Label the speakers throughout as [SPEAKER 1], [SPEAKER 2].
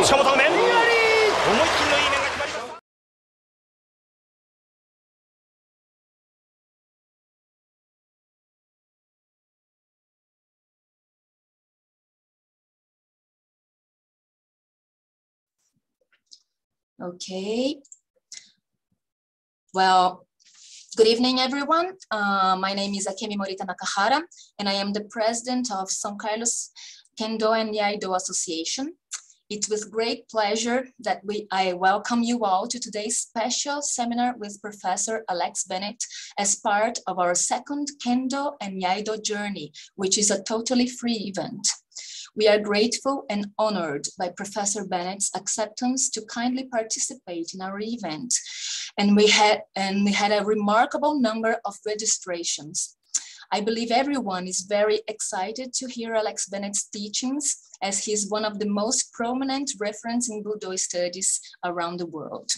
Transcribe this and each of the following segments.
[SPEAKER 1] しかも面。思いっきりのいい面が決まりました。
[SPEAKER 2] Okay. Well, good evening, everyone. My name is Akemi Morita Nakahara, and I am the president of São Carlos Kendo and Iaido Association. It's with great pleasure that I welcome you all to today's special seminar with Professor Alex Bennett as part of our second Kendo and Iaido journey, which is a totally free event. We are grateful and honored by Professor Bennett's acceptance to kindly participate in our event. And we had a remarkable number of registrations. I believe everyone is very excited to hear Alex Bennett's teachings, as he is one of the most prominent references in Budo Studies around the world.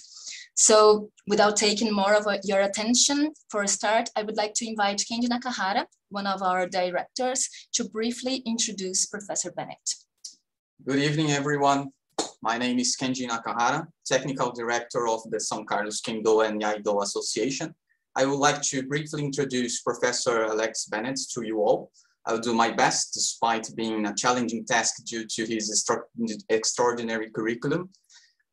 [SPEAKER 2] So without taking more of your attention, for a start, I would like to invite Kenji Nakahara, one of our directors, to briefly introduce Professor Bennett.
[SPEAKER 3] Good evening, everyone. My name is Kenji Nakahara, Technical Director of the São Carlos Kendo and Iaido Association. I would like to briefly introduce Professor Alex Bennett to you all. I'll do my best, despite being a challenging task due to his extraordinary curriculum.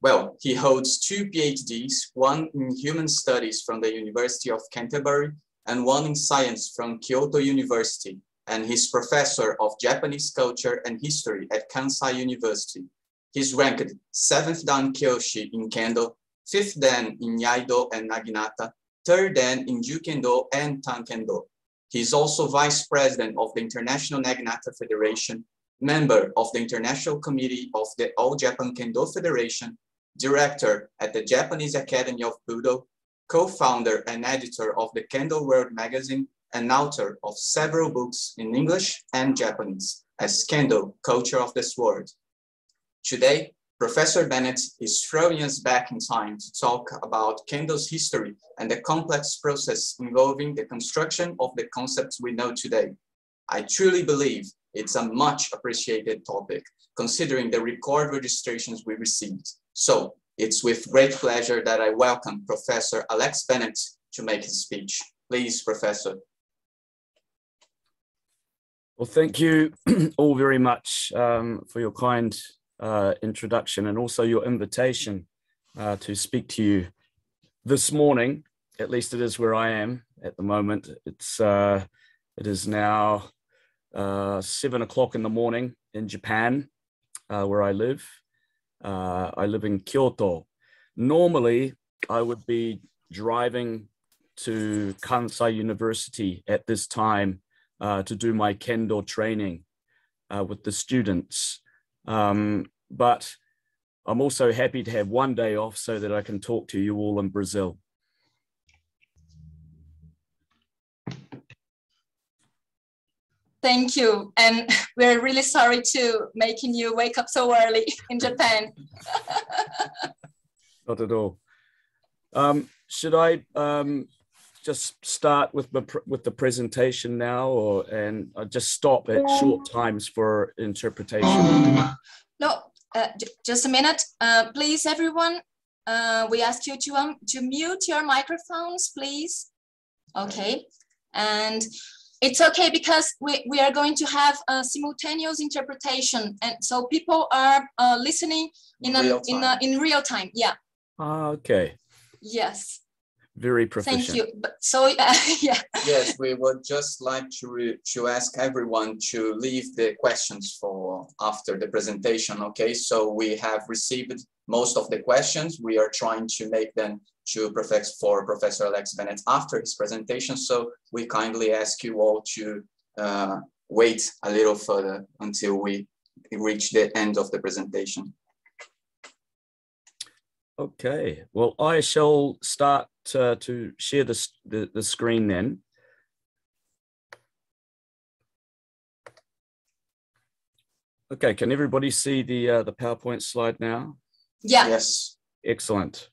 [SPEAKER 3] Well, he holds 2 PhDs, one in Human Studies from the University of Canterbury and one in Science from Kyoto University, and he's Professor of Japanese Culture and History at Kansai University. He's ranked 7th Dan Kyoshi in Kendo, 5th Dan in Iaido and Naginata, 3rd Dan in Jukendo and Tankendo. He's also Vice President of the International Naginata Federation, member of the International Committee of the All Japan Kendo Federation, Director at the Japanese Academy of Budo, co-founder and editor of the Kendo World magazine, and author of several books in English and Japanese as Kendo, Culture of the Sword. Today, Professor Bennett is throwing us back in time to talk about Kendo's history and the complex process involving the construction of the concepts we know today. I truly believe it's a much appreciated topic, considering the record registrations we received. So it's with great pleasure that I welcome Professor Alex Bennett to make his speech. Please, Professor.
[SPEAKER 4] Well, thank you all very much for your kind introduction and also your invitation to speak to you this morning. At least it is where I am at the moment. It is now 7 o'clock in the morning in Japan, where I live. I live in Kyoto. Normally, I would be driving to Kansai University at this time to do my Kendo training with the students. But I'm also happy to have one day off so that I can talk to you all in Brazil.
[SPEAKER 2] Thank you. And we're really sorry to making you wake up so early in Japan.
[SPEAKER 4] Not at all. Should I just start with the presentation now, and just stop at short times for interpretation?
[SPEAKER 2] No, just a minute. Please, everyone, we ask you to mute your microphones, please. Okay. And it's okay because we are going to have a simultaneous interpretation, and so people are listening in real time. Yeah.
[SPEAKER 4] Okay.
[SPEAKER 2] Yes.
[SPEAKER 4] Very proficient.
[SPEAKER 2] Thank you. So yeah.
[SPEAKER 3] Yes, we would just like to ask everyone to leave the questions for after the presentation. Okay, so we have received most of the questions. We are trying to make them to Professor Alex Bennett after his presentation. So we kindly ask you all to wait a little further until we reach the end of the presentation.
[SPEAKER 4] Okay, well, I shall start to share the screen then. Okay, can everybody see the PowerPoint slide now?
[SPEAKER 2] Yeah.
[SPEAKER 3] Yes.
[SPEAKER 4] Excellent.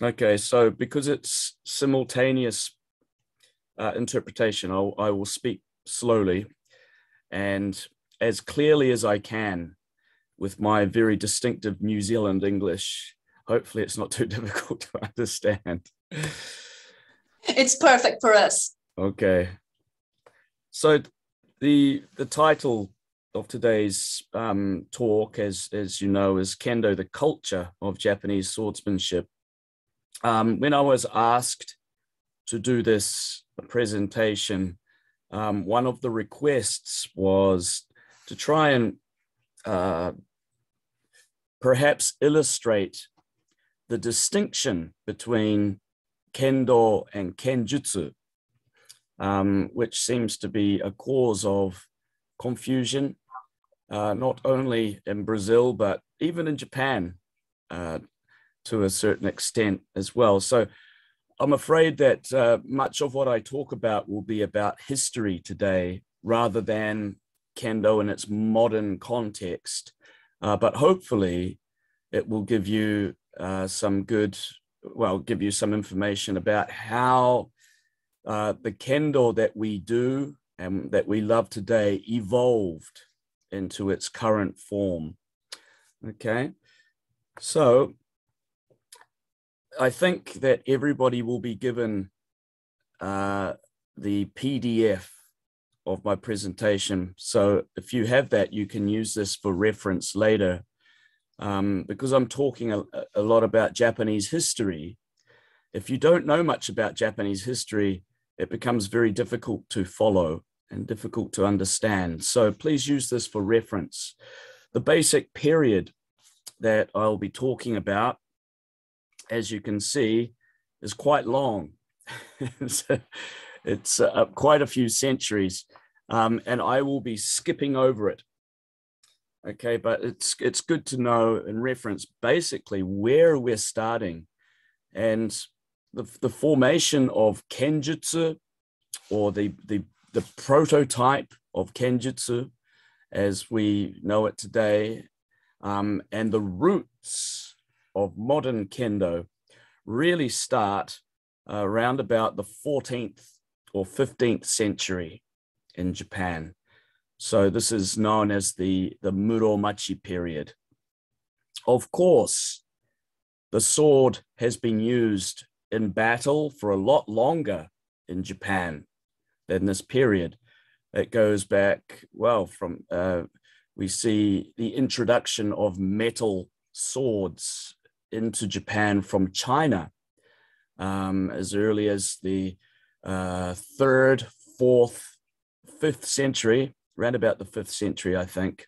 [SPEAKER 4] Okay, so because it's simultaneous interpretation, I will speak slowly and as clearly as I can with my very distinctive New Zealand English. Hopefully it's not too difficult to understand.
[SPEAKER 2] It's perfect for us.
[SPEAKER 4] Okay. So the title of today's talk, as you know, is Kendo, the Culture of Japanese Swordsmanship. When I was asked to do this presentation, one of the requests was to try and perhaps illustrate the distinction between Kendo and Kenjutsu, which seems to be a cause of confusion, not only in Brazil, but even in Japan to a certain extent as well. So I'm afraid that much of what I talk about will be about history today rather than Kendo in its modern context. But hopefully it will give you give you some information about how the Kendo that we do and that we love today evolved into its current form. Okay, so I think that everybody will be given the PDF of my presentation. So if you have that, you can use this for reference later. Because I'm talking a lot about Japanese history. If you don't know much about Japanese history, it becomes very difficult to follow and difficult to understand. So please use this for reference. The basic period that I'll be talking about, as you can see, is quite long. It's quite a few centuries, and I will be skipping over it. Okay, but it's good to know in reference basically where we're starting, and the formation of Kenjutsu, or the prototype of Kenjutsu as we know it today, and the roots of modern Kendo really start around about the 14th or 15th century in Japan. So this is known as the Muromachi period. Of course, the sword has been used in battle for a lot longer in Japan than this period. It goes back, well, from, we see the introduction of metal swords into Japan from China as early as the 3rd, 4th, 5th century, around about the 5th century, I think.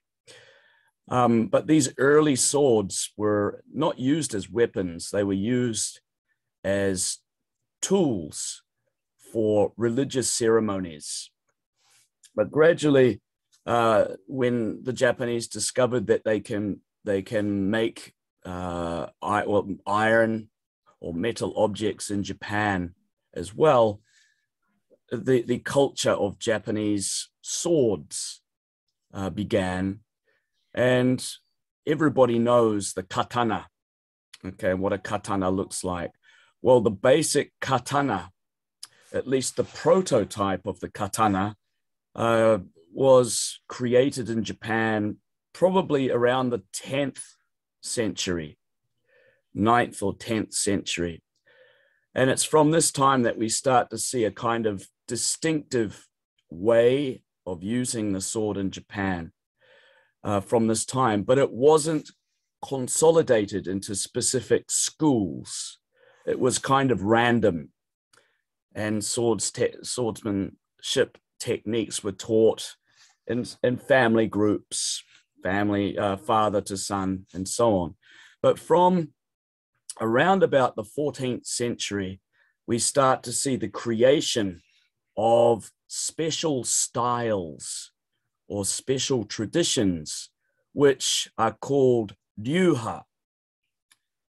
[SPEAKER 4] But these early swords were not used as weapons. They were used as tools for religious ceremonies. But gradually, when the Japanese discovered that they can make iron or metal objects in Japan as well, the culture of Japanese swords began, and everybody knows the katana. Okay, what a katana looks like. Well, the basic katana, at least the prototype of the katana, was created in Japan probably around the 10th century, 9th or 10th century. And it's from this time that we start to see a kind of distinctive way of using the sword in Japan from this time, but it wasn't consolidated into specific schools. It was kind of random, and swordsmanship techniques were taught in family groups, family, father to son, and so on. But from around about the 14th century, we start to see the creation of special styles or special traditions, which are called ryuha.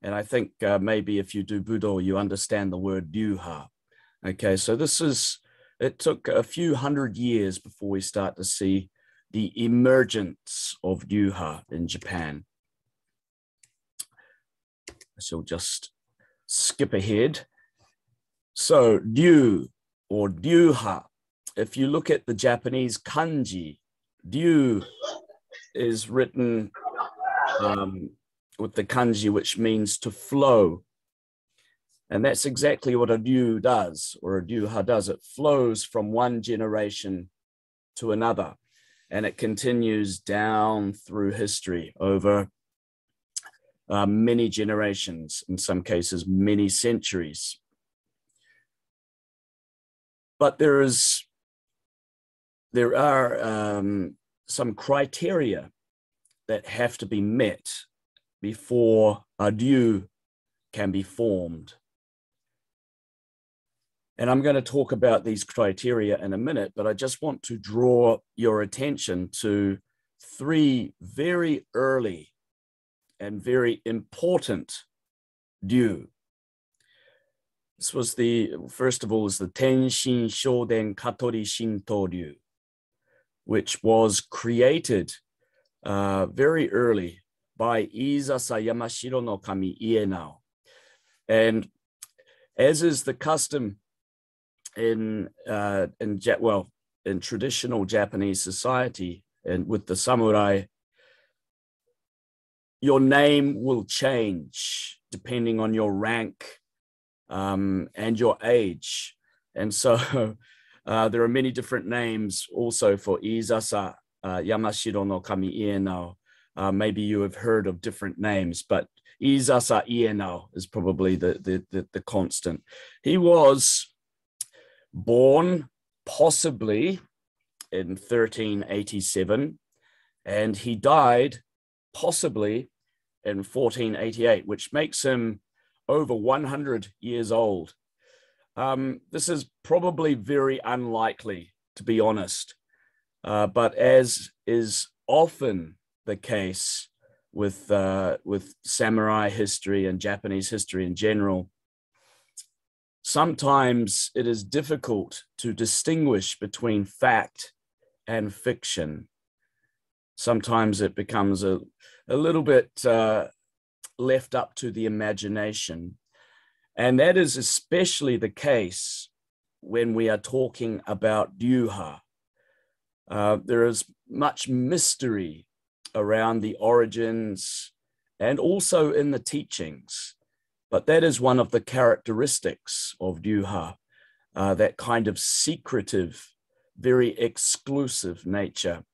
[SPEAKER 4] And I think maybe if you do Budo, you understand the word ryuha. Okay, so it took a few hundred years before we start to see the emergence of ryuha in Japan. I shall just skip ahead. So ryu or ryuha, if you look at the Japanese kanji, ryu is written with the kanji, which means to flow. And that's exactly what a ryu does, or a ryuha does. It flows from one generation to another, and it continues down through history over many generations, in some cases, many centuries. But there are some criteria that have to be met before a ryu can be formed. And I'm going to talk about these criteria in a minute, but I just want to draw your attention to three very early and very important ryu. This was first of all, is the Tenshin Shoden Katori Shinto ryu, which was created very early by Izasa Yamashiro no Kami Ienao. And as is the custom in traditional Japanese society and with the samurai, your name will change depending on your rank and your age. And so there are many different names also for Izasa Yamashiro no Kami Ienao. Maybe you have heard of different names, but Izasa Ienao is probably the constant. He was born possibly in 1387, and he died possibly in 1488, which makes him over 100 years old. This is probably very unlikely, to be honest, but as is often the case with samurai history and Japanese history in general, sometimes it is difficult to distinguish between fact and fiction. Sometimes it becomes a little bit left up to the imagination. And that is especially the case when we are talking about ryuha. There is much mystery around the origins and also in the teachings. But that is one of the characteristics of ryuha, that kind of secretive, very exclusive nature.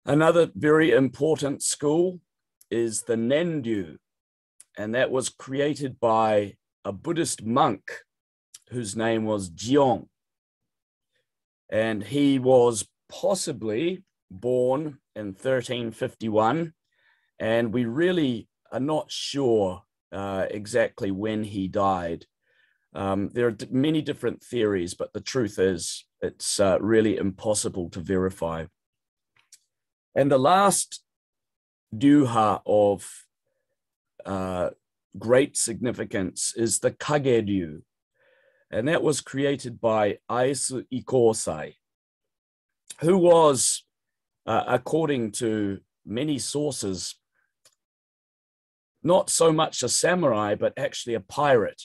[SPEAKER 4] Another very important school is the Nendu, and that was created by a Buddhist monk whose name was Jion. And he was possibly born in 1351, and we really are not sure exactly when he died. There are many different theories, but the truth is it's really impossible to verify. And the last ryuha of great significance is the Kageryu, and that was created by Aisu Ikosai, who was, according to many sources, not so much a samurai, but actually a pirate.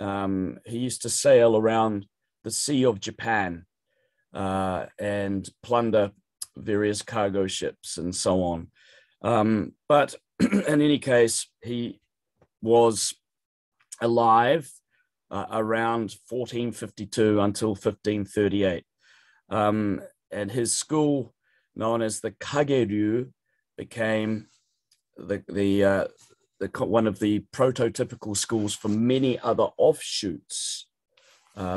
[SPEAKER 4] He used to sail around the Sea of Japan and plunder various cargo ships and so on. But in any case, he was alive around 1452 until 1538. And his school, known as the Kageryu, became one of the prototypical schools for many other offshoots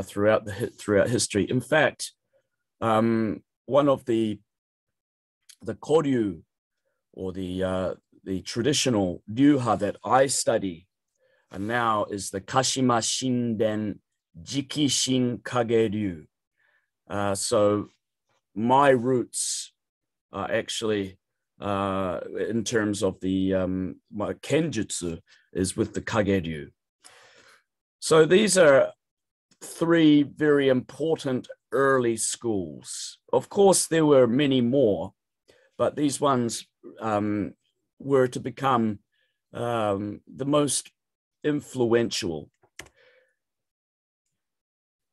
[SPEAKER 4] throughout history. In fact, one of the koryu, or the traditional ryuha that I study now, is the Kashima Shinden Jikishin Kageryu. So my roots are actually, in terms of the my Kenjutsu, is with the Kageryu. So these are three very important early schools. Of course, there were many more, but these ones were to become the most influential.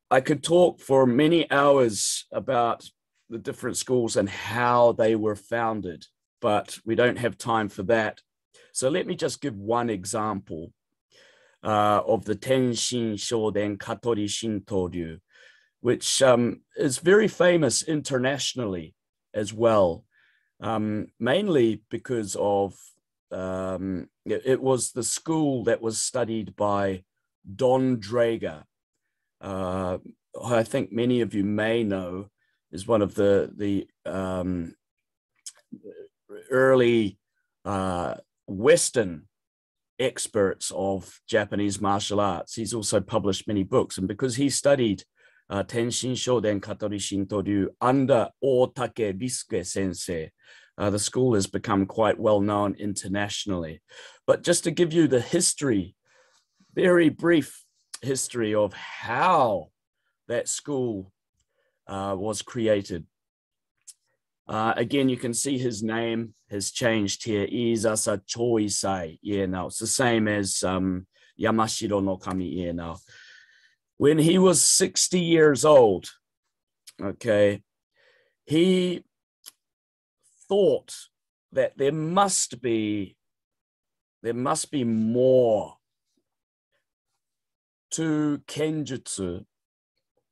[SPEAKER 4] I could talk for many hours about the different schools and how they were founded. but we don't have time for that. So let me just give one example of the Tenshin Shoden Katori Shinto-ryu, which is very famous internationally as well, mainly because of it was the school that was studied by Don Draeger. I think many of you may know is one of the early Western experts of Japanese martial arts. He's also published many books, and because he studied Tenshin Shoden Katori Shinto-ryu under Otake Risuke sensei, the school has become quite well known internationally. But just to give you the history, very brief history of how that school was created. Again, you can see his name has changed here. Izasa Choisai. Yeah, now it's the same as Yamashiro no Kami. Yeah, now. When he was 60 years old, okay, he thought that there must be more to Kenjutsu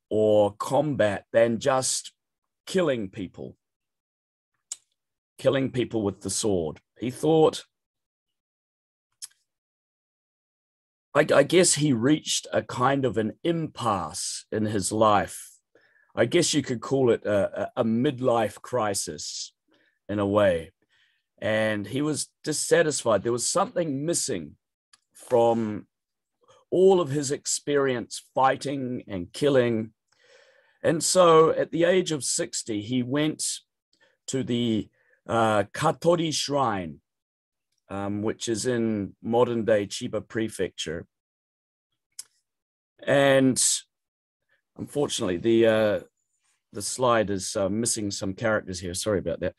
[SPEAKER 4] or combat than just killing people with the sword. He thought, I guess he reached a kind of an impasse in his life. I guess you could call it a midlife crisis in a way. And he was dissatisfied. There was something missing from all of his experience fighting and killing. And so at the age of 60, he went to the Katori Shrine, which is in modern-day Chiba Prefecture. And unfortunately, the slide is missing some characters here. Sorry about that.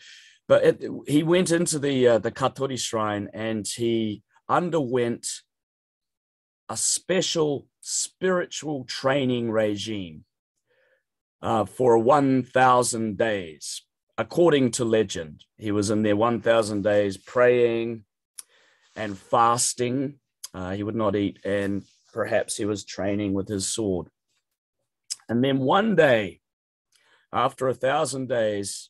[SPEAKER 4] But he went into the Katori Shrine and he underwent a special spiritual training regime for 1,000 days. According to legend, he was in there 1,000 days praying and fasting. He would not eat, and perhaps he was training with his sword. And then one day, after 1,000 days,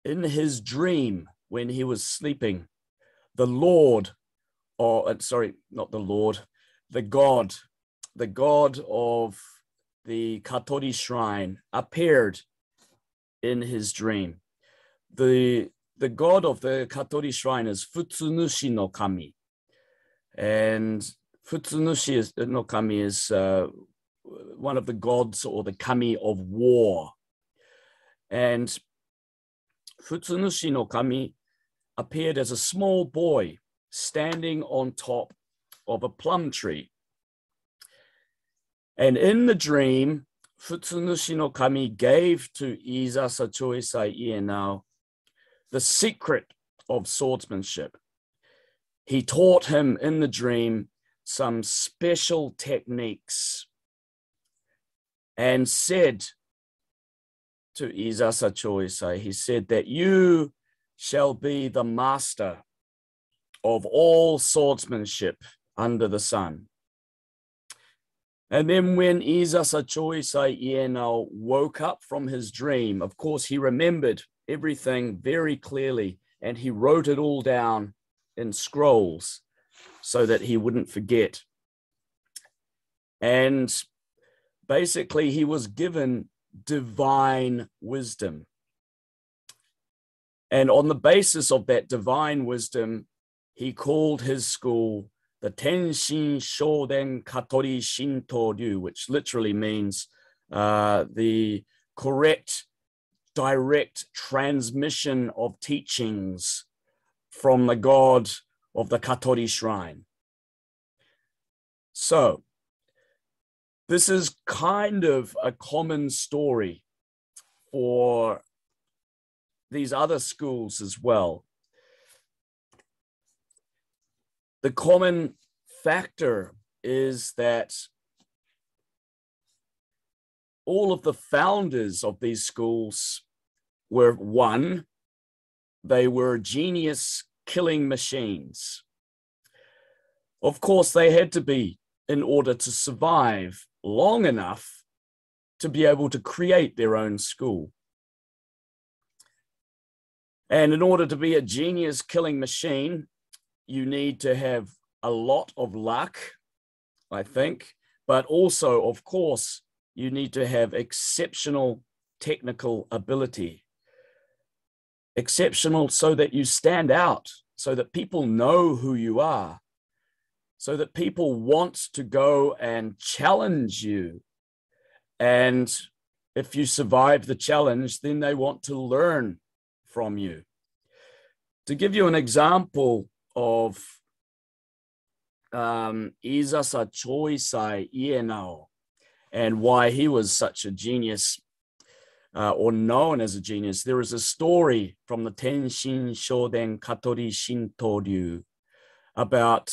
[SPEAKER 4] in his dream, when he was sleeping, the Lord, or sorry, not the Lord, the God of the Katori Shrine appeared in his dream. The god of the Katori Shrine is Futsunushi no Kami. And Futsunushi no Kami is one of the gods or the Kami of war. And Futsunushi no Kami appeared as a small boy standing on top of a plum tree. And in the dream, Futsunushi no Kami gave to Izasa Choisai Ienao the secret of swordsmanship. He taught him in the dream some special techniques and said to Izasa Choisai, he said that you shall be the master of all swordsmanship under the sun. And then when Izasa Choisai Ienao woke up from his dream, of course, he remembered everything very clearly and he wrote it all down in scrolls so that he wouldn't forget. And basically, he was given divine wisdom. And on the basis of that divine wisdom, he called his school the Tenshin Shoden Katori Shinto-ryu, which literally means the correct, direct transmission of teachings from the god of the Katori Shrine. So, this is kind of a common story for these other schools as well. The common factor is that all of the founders of these schools were, one, they were genius killing machines. Of course, they had to be in order to survive long enough to be able to create their own school. And in order to be a genius killing machine, you need to have a lot of luck, I think, but also, of course, you need to have exceptional technical ability. Exceptional so that you stand out, so that people know who you are, so that people want to go and challenge you. And if you survive the challenge, then they want to learn from you. To give you an example of Isasa Choisai Ienao and why he was such a genius, or known as a genius, there is a story from the Tenshin Shoden Katori Shinto Ryu about,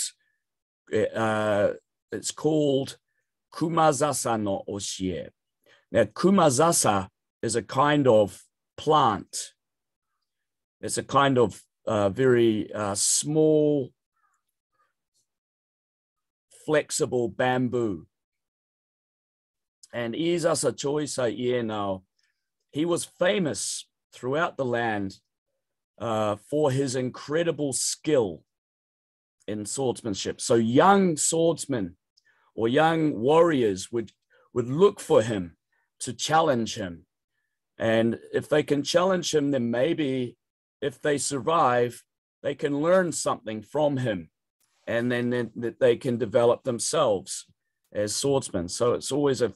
[SPEAKER 4] it's called Kumasasano Oshie. Now, Kumasasa is a kind of plant. It's a kind of very small, flexible bamboo. And Isasa Choisai Ienao, he was famous throughout the land for his incredible skill in swordsmanship. So young swordsmen or young warriors would look for him to challenge him. And if they can challenge him, then maybe if they survive, they can learn something from him, and then they can develop themselves as swordsmen. So it's always a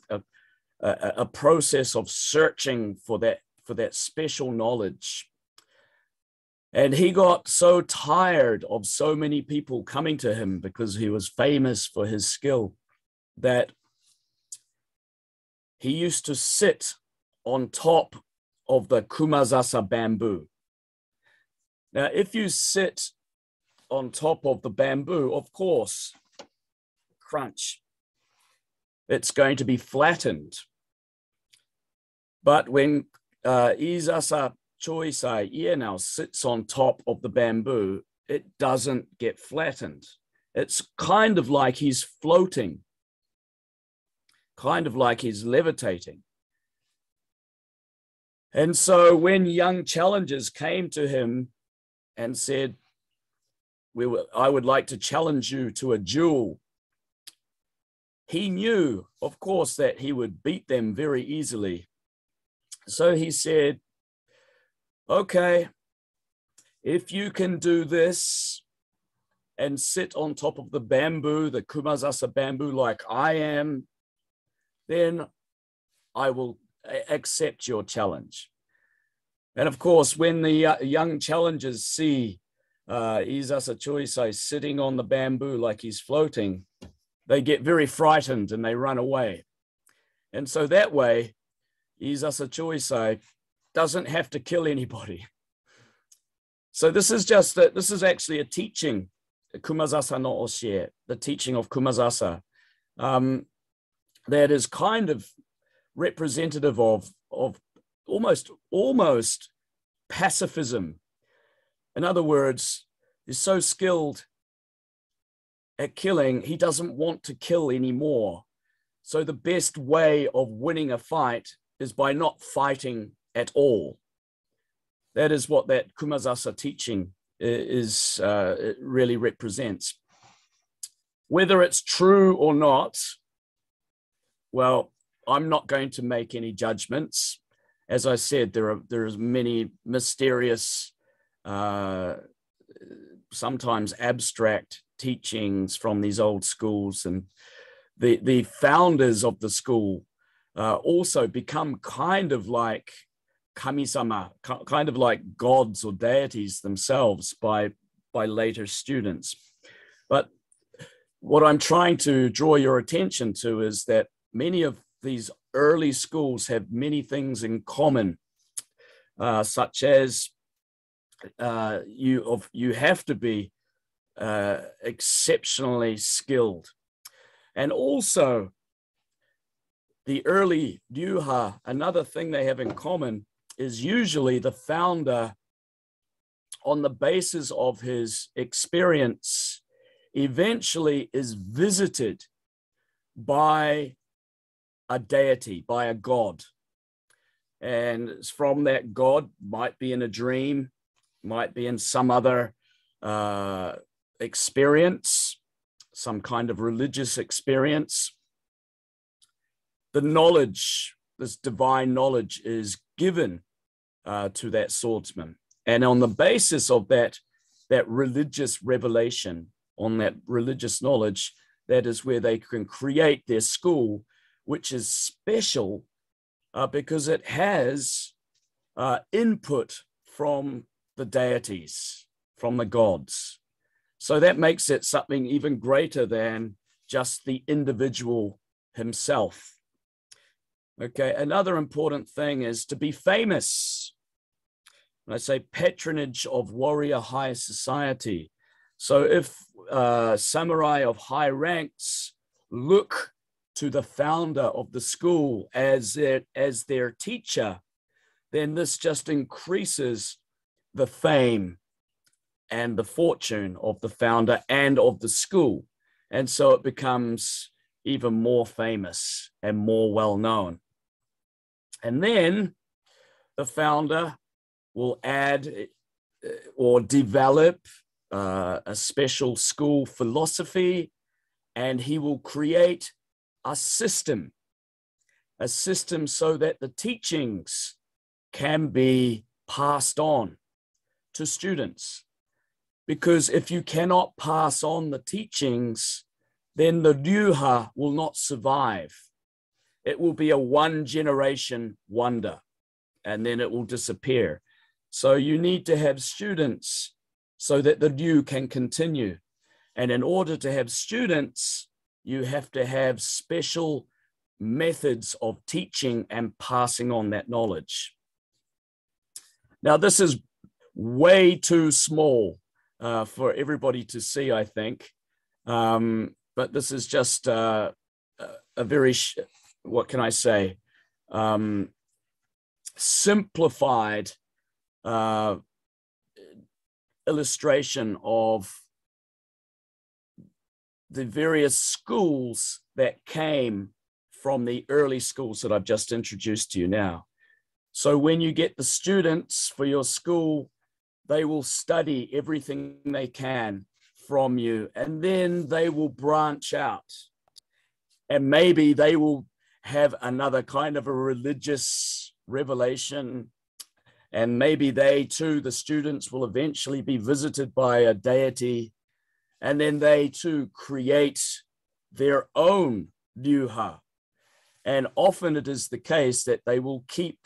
[SPEAKER 4] process of searching for that special knowledge. And he got so tired of so many people coming to him because he was famous for his skill that he used to sit on top of the Kumasasa bamboo. Now, if you sit on top of the bamboo, of course, crunch, it's going to be flattened. But when Isasa Choisai Ienao sits on top of the bamboo, it doesn't get flattened. It's kind of like he's floating, kind of like he's levitating. And so when young challengers came to him and said, I would like to challenge you to a duel, he knew, of course, that he would beat them very easily. So he said, okay, if you can do this and sit on top of the bamboo, the Kumasasa bamboo, like I am, then I will accept your challenge. And of course, when the young challengers see Isasa Choisai sitting on the bamboo like he's floating, they get very frightened and they run away. And so that way, Isasa Choisai doesn't have to kill anybody. So this is actually a teaching, Kumasasa no Oshie, the teaching of Kumasasa, that is kind of representative of almost pacifism. In other words, he's so skilled at killing, he doesn't want to kill anymore. So the best way of winning a fight is by not fighting at all. That is what that Kumasasa teaching is it really represents. Whether it's true or not, well, I'm not going to make any judgments. As I said, there's many mysterious, sometimes abstract teachings from these old schools, and the founders of the school also become kind of like kami-sama, kind of like gods or deities themselves by later students. But what I'm trying to draw your attention to is that many of these early schools have many things in common, such as you have to be exceptionally skilled. And also, the early ryuha, another thing they have in common is usually the founder on the basis of his experience, eventually is visited by a deity, by a god. And from that god, might be in a dream, might be in some other experience, some kind of religious experience. The knowledge, this divine knowledge, is given to that swordsman. And on the basis of that religious revelation, on that religious knowledge, that is where they can create their school, which is special because it has input from the deities, from the gods. So that makes it something even greater than just the individual himself. Okay, another important thing is to be famous. When I say patronage of warrior high society. So if samurai of high ranks look to the founder of the school as their teacher, then this just increases the fame and the fortune of the founder and of the school. And so it becomes even more famous and more well-known. And then the founder will add or develop a special school philosophy, and he will create a system so that the teachings can be passed on to students. Because if you cannot pass on the teachings, then the ryuha will not survive. It will be a one-generation wonder, and then it will disappear. So you need to have students so that the ryu can continue. And in order to have students, you have to have special methods of teaching and passing on that knowledge. Now, this is way too small for everybody to see, I think. But this is just a very, what can I say, simplified illustration of the various schools that came from the early schools that I've just introduced to you now. So when you get the students for your school, they will study everything they can from you, and then they will branch out. And maybe they will have another kind of a religious revelation. And maybe they too, the students, will eventually be visited by a deity. And then they too create their own ryuha. And often it is the case that they will keep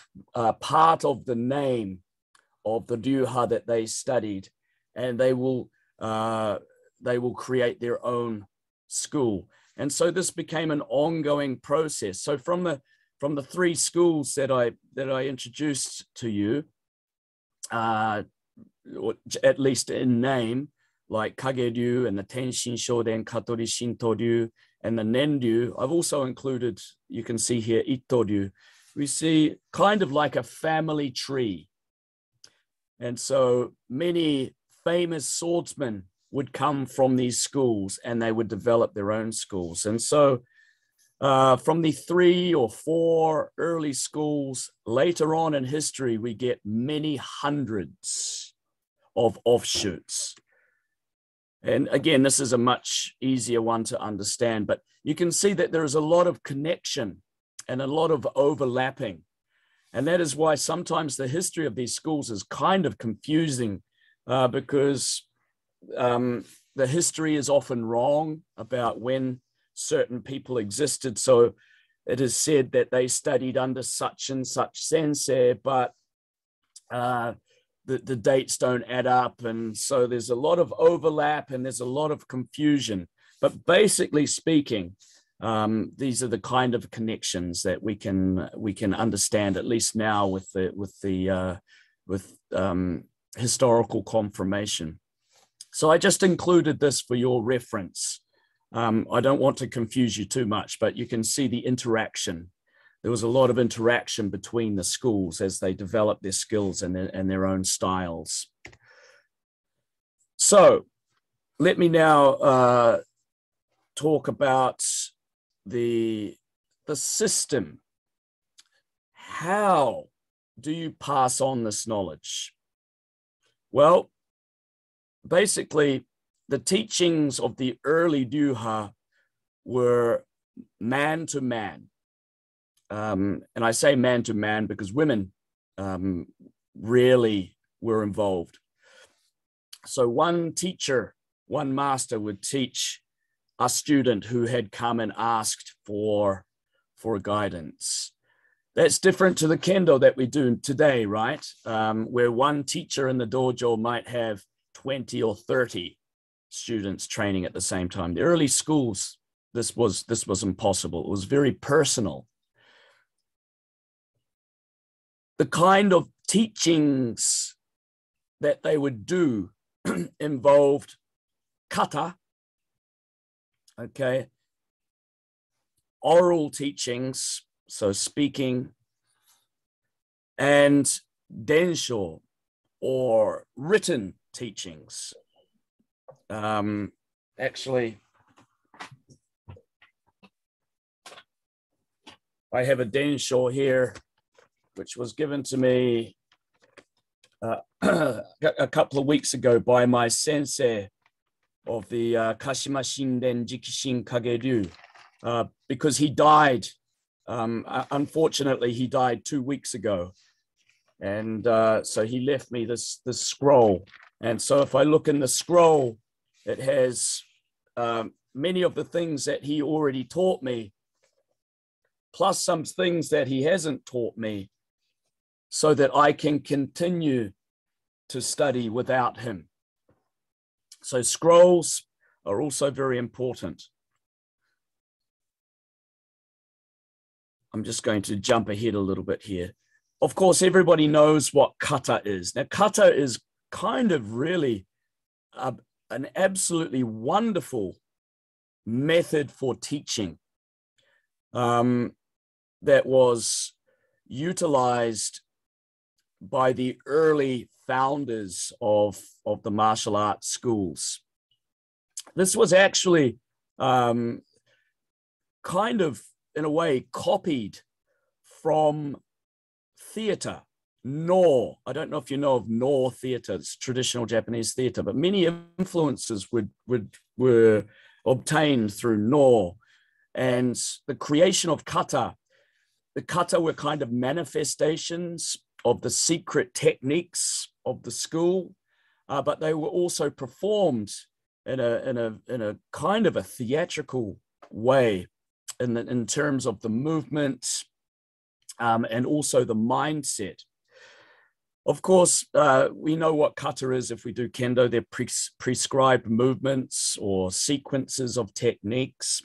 [SPEAKER 4] part of the name of the ryuha that they studied, and they will create their own school. And so this became an ongoing process. So from the three schools that I introduced to you, at least in name, like Kageryu and the Tenshin Shoden Katori Shinto-ryu and the Nendu, I've also included, you can see here, Ito-ryu. We see kind of like a family tree. And so many famous swordsmen would come from these schools, and they would develop their own schools. And so from the 3 or 4 early schools, later on in history, we get many hundreds of offshoots. And again, this is a much easier one to understand, but you can see that there is a lot of connection and a lot of overlapping. And that is why sometimes the history of these schools is kind of confusing because the history is often wrong about when certain people existed. So it is said that they studied under such and such sensei, but the dates don't add up. And so there's a lot of overlap and there's a lot of confusion. But basically speaking, these are the kind of connections that we can understand, at least now with historical confirmation. So I just included this for your reference. I don't want to confuse you too much, but you can see the interaction. There was a lot of interaction between the schools as they developed their skills and their own styles. So let me now talk about the system. How do you pass on this knowledge? Well, basically, the teachings of the early Ryuha were man to man. And I say man to man because women rarely were involved. So one teacher, one master would teach a student who had come and asked for guidance. That's different to the kendo that we do today, right? Where one teacher in the dojo might have 20 or 30 students training at the same time. The early schools, this was impossible. It was very personal. The kind of teachings that they would do involved kata, okay, oral teachings, so speaking, and densho, or written teachings. Actually, I have a densho here, which was given to me a couple of weeks ago by my sensei of the Kashima Shinden Jikishin Kageryu, because he died. Unfortunately, he died 2 weeks ago. And so he left me this scroll. And so if I look in the scroll, it has many of the things that he already taught me, plus some things that he hasn't taught me, so that I can continue to study without him. So scrolls are also very important. I'm just going to jump ahead a little bit here. Of course, everybody knows what kata is. Now, kata is kind of really an absolutely wonderful method for teaching that was utilized by the early founders of the martial arts schools. This was actually kind of, in a way, copied from theater. No, I don't know if you know of No theater. It's traditional Japanese theater, but many influences were obtained through No. And the creation of kata, the kata were kind of manifestations of the secret techniques of the school, but they were also performed in a kind of a theatrical way in terms of the movement and also the mindset. Of course, we know what kata is if we do kendo. They're prescribed movements or sequences of techniques.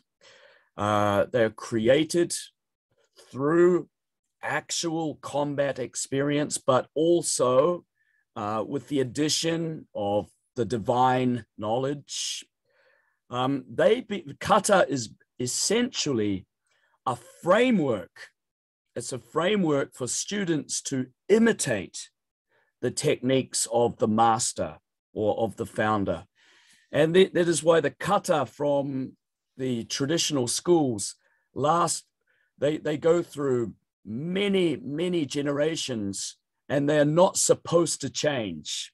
[SPEAKER 4] They're created through actual combat experience, but also with the addition of the divine knowledge. Kata is essentially a framework. It's a framework for students to imitate the techniques of the master or of the founder. And that is why the kata from the traditional schools they go through many generations, and they're not supposed to change.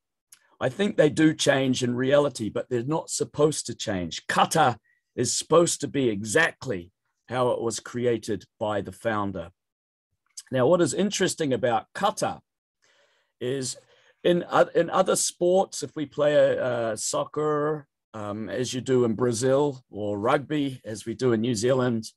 [SPEAKER 4] I think they do change in reality, but they're not supposed to change. Kata is supposed to be exactly how it was created by the founder. Now, what is interesting about kata is in other sports, if we play soccer, as you do in Brazil, or rugby, as we do in New Zealand,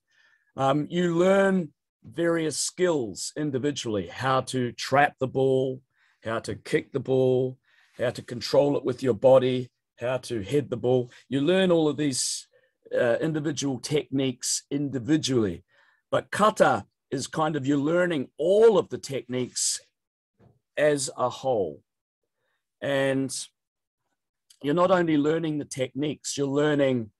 [SPEAKER 4] you learn various skills individually: how to trap the ball, how to kick the ball, how to control it with your body, how to head the ball. You learn all of these individual techniques individually. But kata is kind of, you're learning all of the techniques as a whole. And you're not only learning the techniques, you're learning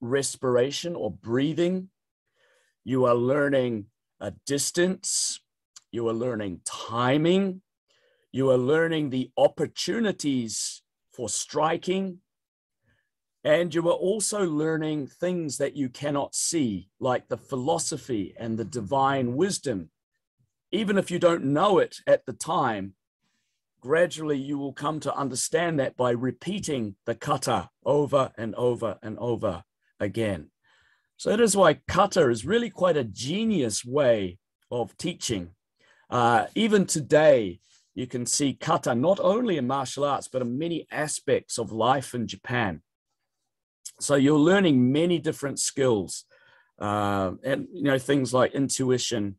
[SPEAKER 4] respiration or breathing. You are learning a distance. You are learning timing. You are learning the opportunities for striking, and you are also learning things that you cannot see, like the philosophy and the divine wisdom. Even if you don't know it at the time, gradually you will come to understand that by repeating the kata over and over and over again. So that is why kata is really quite a genius way of teaching. Even today, you can see kata not only in martial arts, but in many aspects of life in Japan. So you're learning many different skills, and things like intuition,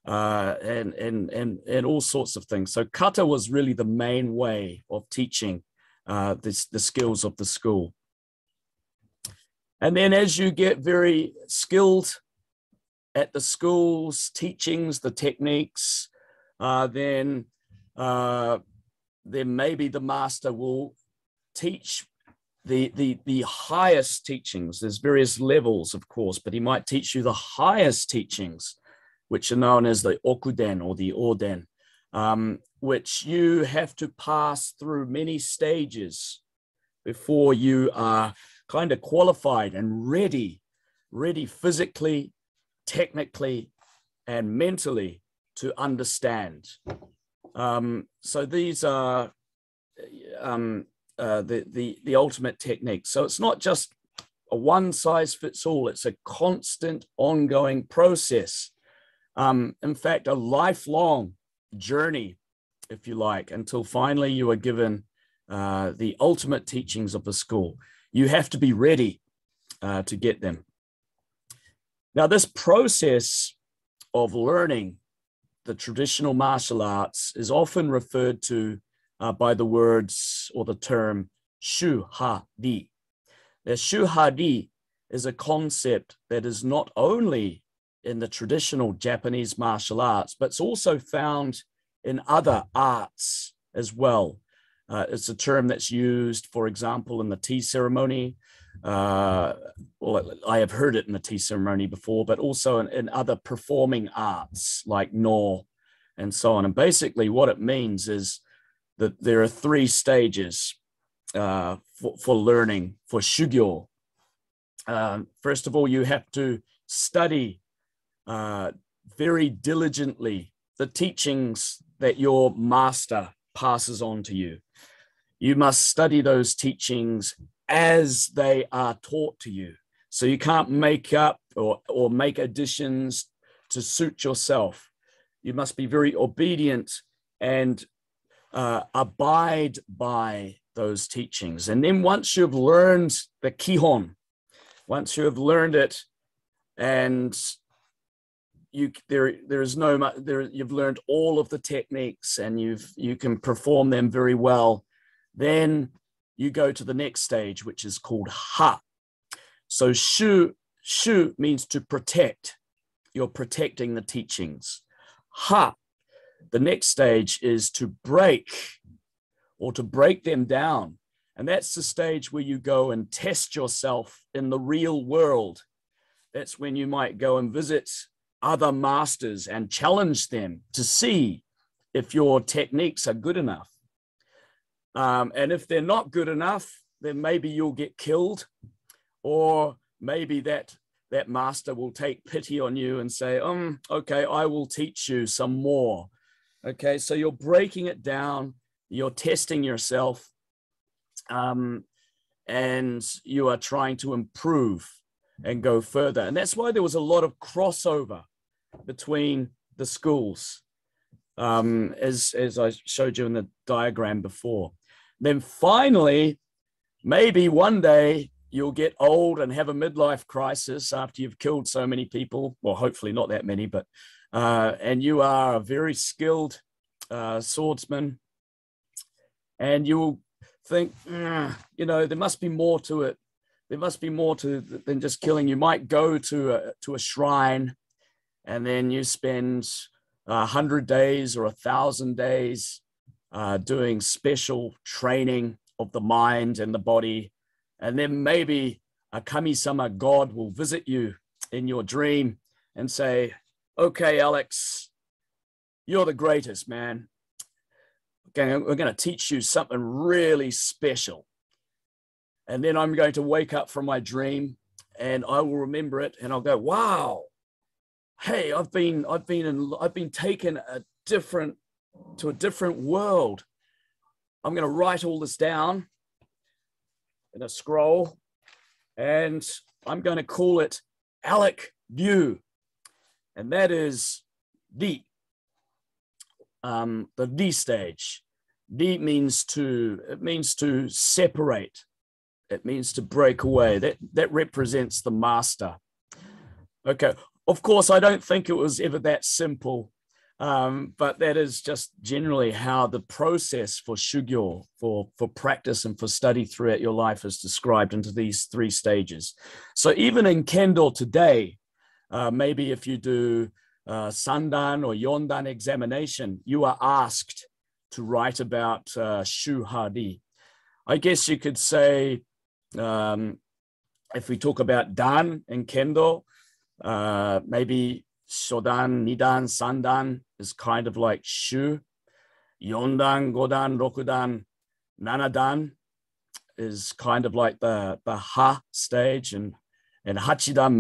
[SPEAKER 4] and all sorts of things. So kata was really the main way of teaching the skills of the school. And then as you get very skilled at the school's teachings, the techniques, then maybe the master will teach the highest teachings. There's various levels, of course, but he might teach you the highest teachings, which are known as the okuden or the orden, which you have to pass through many stages before you are kind of qualified and ready physically, technically, and mentally to understand. So these are the ultimate technique. So it's not just a one size fits all, it's a constant ongoing process. In fact, a lifelong journey, if you like, until finally you are given the ultimate teachings of the school. You have to be ready to get them. Now, this process of learning the traditional martial arts is often referred to by the words or the term shu-ha-ri. The shu-ha-ri is a concept that is not only in the traditional Japanese martial arts, but it's also found in other arts as well. It's a term that's used, for example, in the tea ceremony. Well, I have heard it in the tea ceremony before, but also in other performing arts like no and so on. And basically what it means is that there are three stages for learning, for shugyo. First of all, you have to study very diligently the teachings that your master passes on to you. You must study those teachings as they are taught to you. So you can't make up or make additions to suit yourself. You must be very obedient and abide by those teachings. And then once you've learned the kihon, once you have learned it, and you've learned all of the techniques and you can perform them very well, then you go to the next stage, which is called ha. So shu means to protect. You're protecting the teachings. Ha, the next stage is to break or to break them down. And that's the stage where you go and test yourself in the real world. That's when you might go and visit other masters and challenge them to see if your techniques are good enough. And if they're not good enough, then maybe you'll get killed, or maybe that master will take pity on you and say, okay, I will teach you some more. Okay, so you're breaking it down, you're testing yourself, and you are trying to improve and go further. And that's why there was a lot of crossover between the schools, as I showed you in the diagram before. Then finally, maybe one day you'll get old and have a midlife crisis after you've killed so many people. Well, hopefully not that many, but and you are a very skilled swordsman, and you'll think, there must be more to it. There must be more to than just killing. You might go to a shrine, and then you spend 100 days or 1,000 days doing special training of the mind and the body. And then maybe a kami-sama god will visit you in your dream and say, okay, Alex, you're the greatest, man. okay, we're going to teach you something really special. And then I'm going to wake up from my dream and I will remember it and I'll go, wow, hey, I've been taken to a different world. I'm going to write all this down in a scroll and I'm going to call it Alec View. And that is the D stage. D means to separate. It means to break away. That represents the master. Okay. Of course, I don't think it was ever that simple, but that is just generally how the process for shugyo, for practice and for study throughout your life is described into these 3 stages. So even in Kendo today, maybe if you do Sandan or Yondan examination, you are asked to write about Shuhadi. I guess you could say, if we talk about Dan and Kendo, maybe Shodan, Nidan, Sandan is kind of like Shu. Yondan, Godan, Rokudan, Nanadan is kind of like the Ha stage, and Hachidan,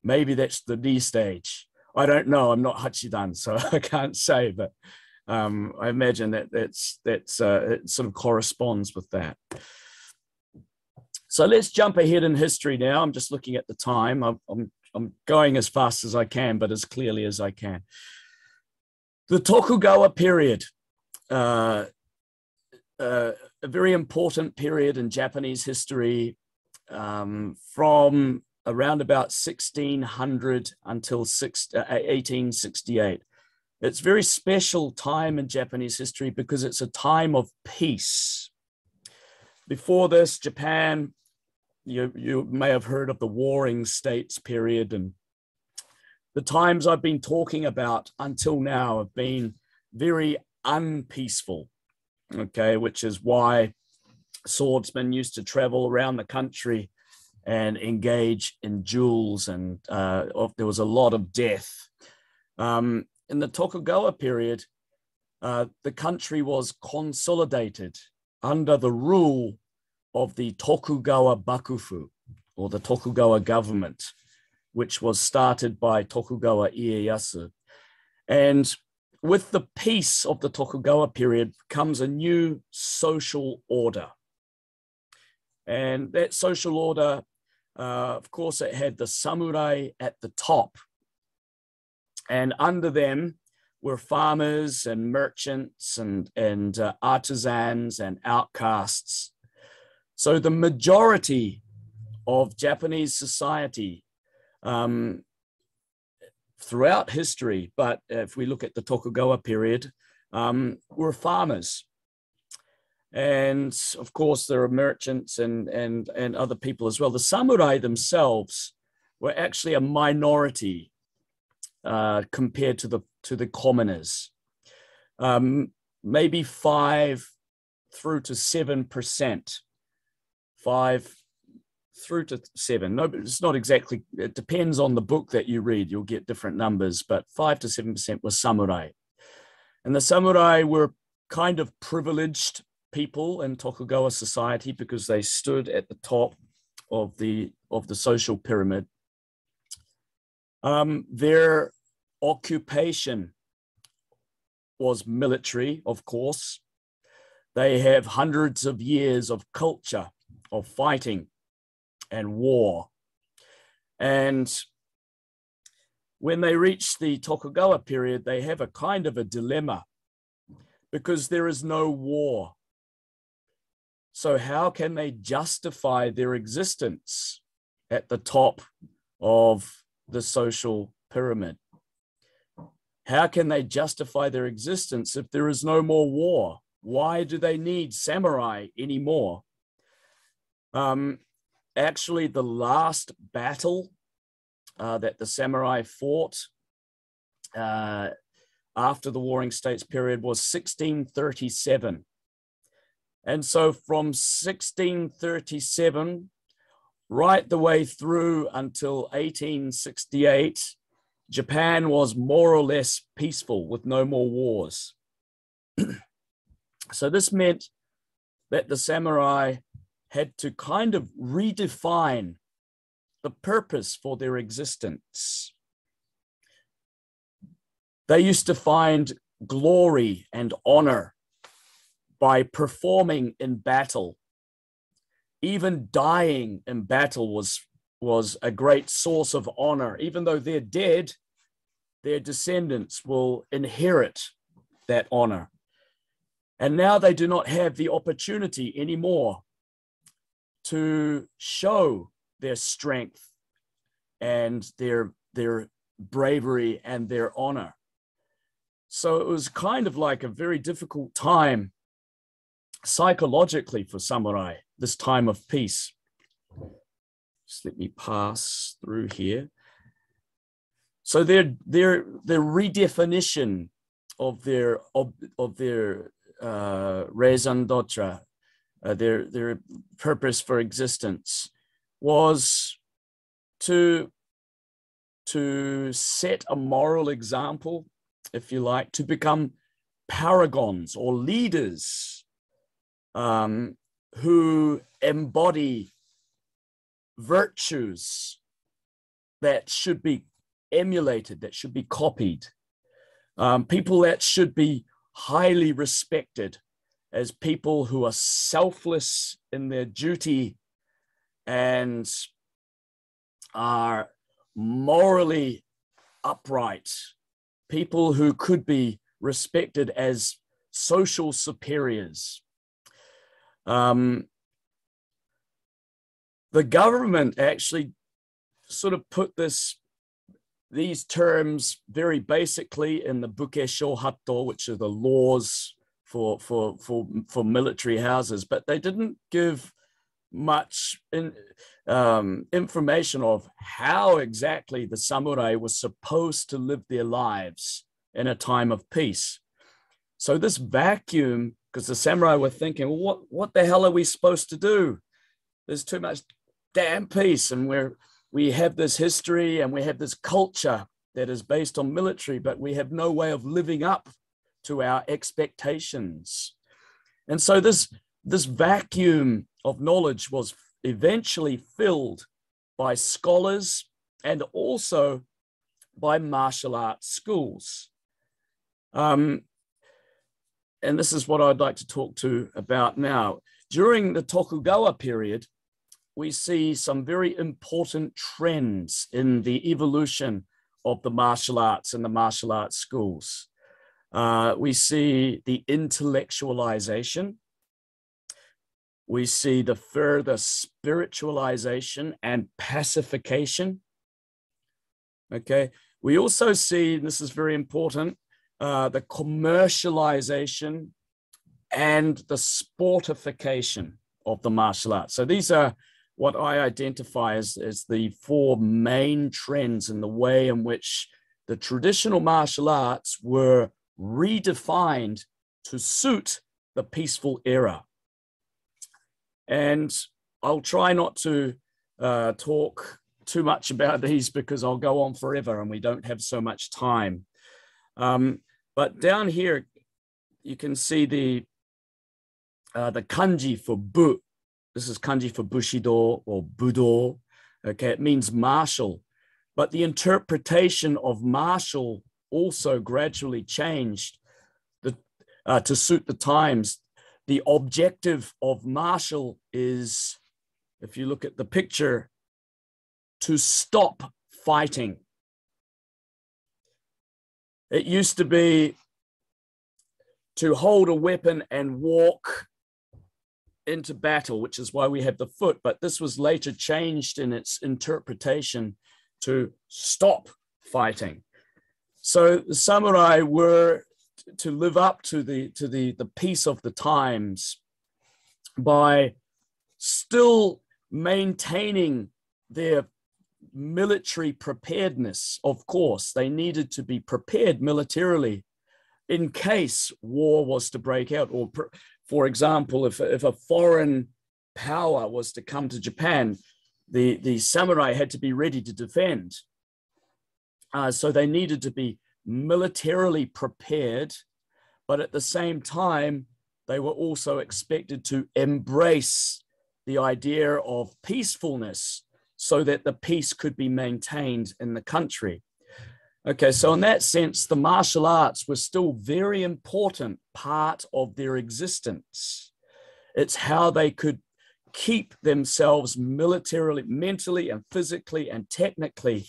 [SPEAKER 4] maybe that's the D stage. I don't know. I'm not Hachidan, so I can't say, but I imagine that's it sort of corresponds with that. So let's jump ahead in history now. I'm just looking at the time. I'm going as fast as I can, but as clearly as I can. The Tokugawa period, a very important period in Japanese history, from around about 1600 until 1868. It's a very special time in Japanese history because it's a time of peace. Before this, Japan, you may have heard of the Warring States period, and the times I've been talking about until now have been very unpeaceful, okay, which is why swordsmen used to travel around the country and engage in duels, and there was a lot of death. In the Tokugawa period, the country was consolidated under the rule of the Tokugawa Bakufu, or the Tokugawa government, which was started by Tokugawa Ieyasu. And with the peace of the Tokugawa period comes a new social order. And that social order, of course, it had the samurai at the top. And under them were farmers and merchants and artisans and outcasts. So the majority of Japanese society throughout history, but if we look at the Tokugawa period, were farmers. And of course, there are merchants and other people as well. The samurai themselves were actually a minority compared to the commoners. Maybe 5 through to 7%. 5 through to 7. No, it's not exactly, it depends on the book that you read. You'll get different numbers, but 5 to 7% were samurai. And the samurai were kind of privileged people in Tokugawa society because they stood at the top of the social pyramid. Their occupation was military, of course. They have hundreds of years of culture of fighting and war. And when they reach the Tokugawa period, they have a kind of a dilemma because there is no war. So how can they justify their existence at the top of the social pyramid? How can they justify their existence if there is no more war? Why do they need samurai anymore? Actually, the last battle that the samurai fought after the Warring States period was 1637. And so from 1637 right the way through until 1868, Japan was more or less peaceful with no more wars. So this meant that the samurai had to kind of redefine the purpose for their existence. They used to find glory and honor by performing in battle. Even dying in battle was a great source of honor. Even though they're dead, their descendants will inherit that honor. And now they do not have the opportunity anymore to show their strength and their bravery and their honor. So it was kind of like a very difficult time psychologically for samurai, this time of peace. Just let me pass through here. So their redefinition of their raison d'etre, their purpose for existence, was to set a moral example, if you like, to become paragons or leaders who embody virtues that should be emulated, that should be copied, people that should be highly respected as people who are selfless in their duty and are morally upright, people who could be respected as social superiors. The government actually sort of put these terms very basically in the Bukesho Hatto, which are the laws for military houses, but they didn't give much information of how exactly the samurai was supposed to live their lives in a time of peace. So this vacuum, because the samurai were thinking, well, what the hell are we supposed to do? There's too much damn peace, and we have this history and we have this culture that is based on military, but we have no way of living up to our expectations. And so this vacuum of knowledge was eventually filled by scholars and also by martial arts schools. And this is what I'd like to talk about now. During the Tokugawa period, we see some very important trends in the evolution of the martial arts and the martial arts schools. We see the intellectualization. We see the further spiritualization and pacification. Okay. We also see, and this is very important, the commercialization and the sportification of the martial arts. So these are what I identify as the four main trends in the way in which the traditional martial arts were redefined to suit the peaceful era. And I'll try not to talk too much about these because I'll go on forever and we don't have so much time. But down here, you can see the kanji for bu. This is kanji for bushido or budo. Okay, it means martial. But the interpretation of martial also gradually changed to suit the times. The objective of martial is, if you look at the picture, to stop fighting. It used to be to hold a weapon and walk into battle, which is why we have the foot, but this was later changed in its interpretation to stop fighting. So the samurai were to live up to the peace of the times by still maintaining their military preparedness. Of course, they needed to be prepared militarily in case war was to break out, or for example, if a foreign power was to come to Japan, the samurai had to be ready to defend. So they needed to be militarily prepared, but at the same time, they were also expected to embrace the idea of peacefulness so that the peace could be maintained in the country. Okay, so in that sense, the martial arts were still very important part of their existence. It's how they could keep themselves militarily, mentally and physically and technically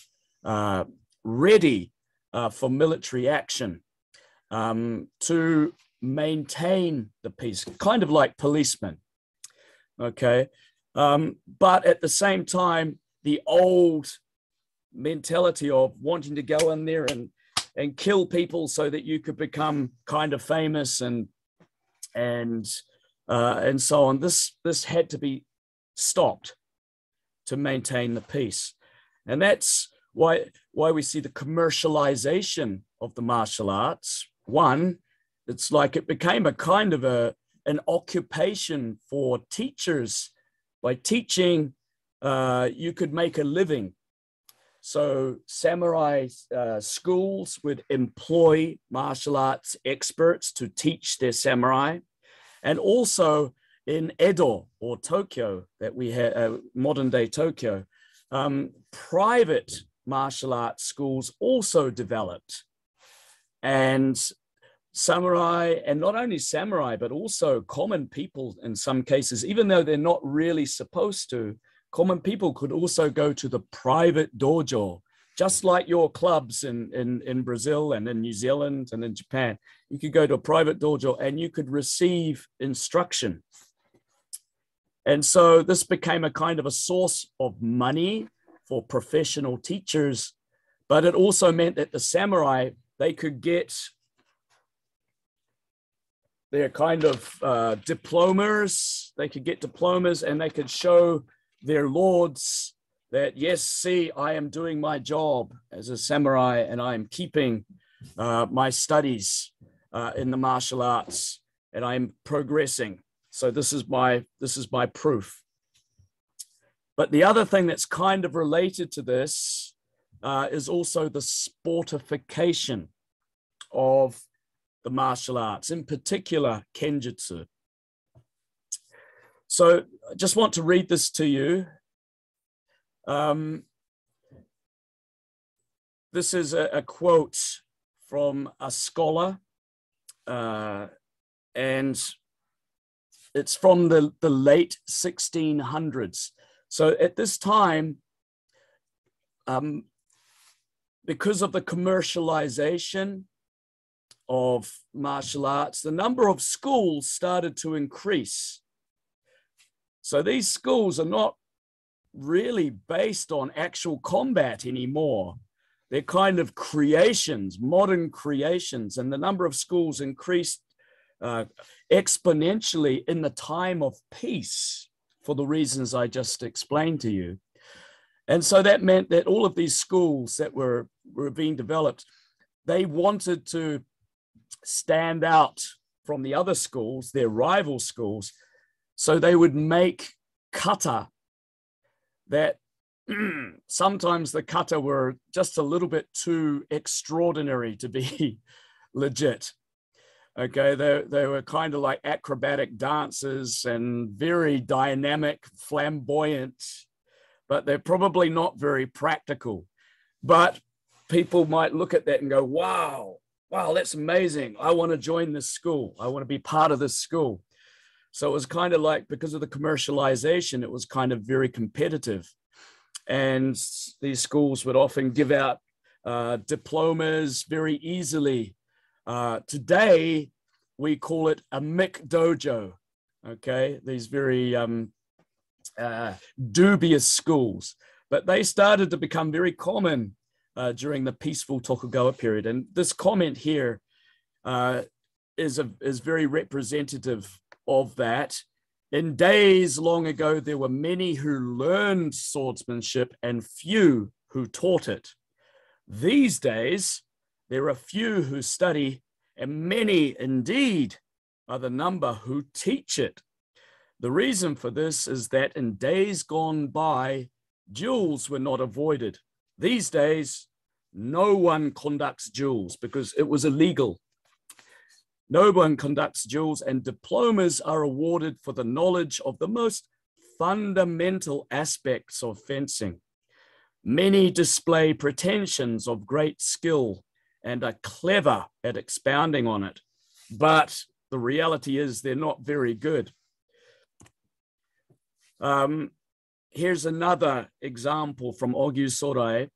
[SPEAKER 4] ready for military action to maintain the peace, kind of like policemen. Okay, but at the same time, the old mentality of wanting to go in there and kill people so that you could become kind of famous and so on. This had to be stopped to maintain the peace, and that's why we see the commercialization of the martial arts. One, it's like it became a kind of an occupation for teachers. By teaching, you could make a living. So samurai schools would employ martial arts experts to teach their samurai. And also in Edo or Tokyo, that we had, modern day Tokyo, private martial arts schools also developed. And samurai, and not only samurai, but also common people in some cases, even though they're not really supposed to, common people could also go to the private dojo, just like your clubs in Brazil and in New Zealand and in Japan. You could go to a private dojo and you could receive instruction. And so this became a kind of a source of money for professional teachers, but it also meant that the samurai, they could get their kind of diplomas. They could get diplomas and they could show their lords that, yes, see, I am doing my job as a samurai and I am keeping my studies in the martial arts and I'm progressing. So this is my proof. But the other thing that's kind of related to this is also the sportification of the martial arts, in particular Kenjutsu. So I just want to read this to you. This is a quote from a scholar, and it's from the late 1600s. So at this time, because of the commercialization of martial arts, the number of schools started to increase. So these schools are not really based on actual combat anymore. They're kind of creations, modern creations, and the number of schools increased exponentially in the time of peace for the reasons I just explained to you. And so that meant that all of these schools that were being developed, they wanted to stand out from the other schools, their rival schools. So they would make kata that sometimes the kata were just a little bit too extraordinary to be legit. Okay, they were kind of like acrobatic dancers and very dynamic, flamboyant, but they're probably not very practical. But people might look at that and go, wow, that's amazing. I want to join this school. I want to be part of this school. So it was kind of like, because of the commercialization, it was kind of very competitive. And these schools would often give out diplomas very easily. Today, we call it a Mick Dojo, okay? These very dubious schools. But they started to become very common during the peaceful Tokugawa period. And this comment here is very representative of that. In days long ago, there were many who learned swordsmanship and few who taught it. These days, there are few who study and many indeed are the number who teach it. The reason for this is that in days gone by, duels were not avoided. These days, no one conducts duels because it was illegal. No one conducts duels, and diplomas are awarded for the knowledge of the most fundamental aspects of fencing. Many display pretensions of great skill and are clever at expounding on it, but the reality is they're not very good. Here's another example from Ogyu Sorai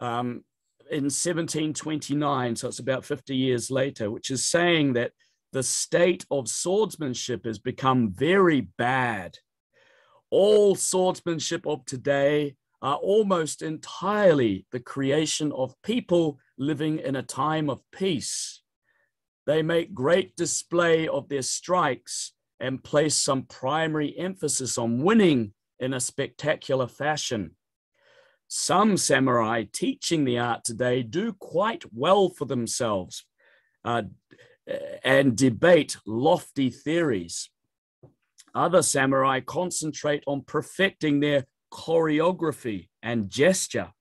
[SPEAKER 4] in 1729, so it's about 50 years later, which is saying that the state of swordsmanship has become very bad. All swordsmanship of today are almost entirely the creation of people living in a time of peace. They make great display of their strikes and place some primary emphasis on winning in a spectacular fashion. Some samurai teaching the art today do quite well for themselves and debate lofty theories. Other samurai concentrate on perfecting their choreography and gesture.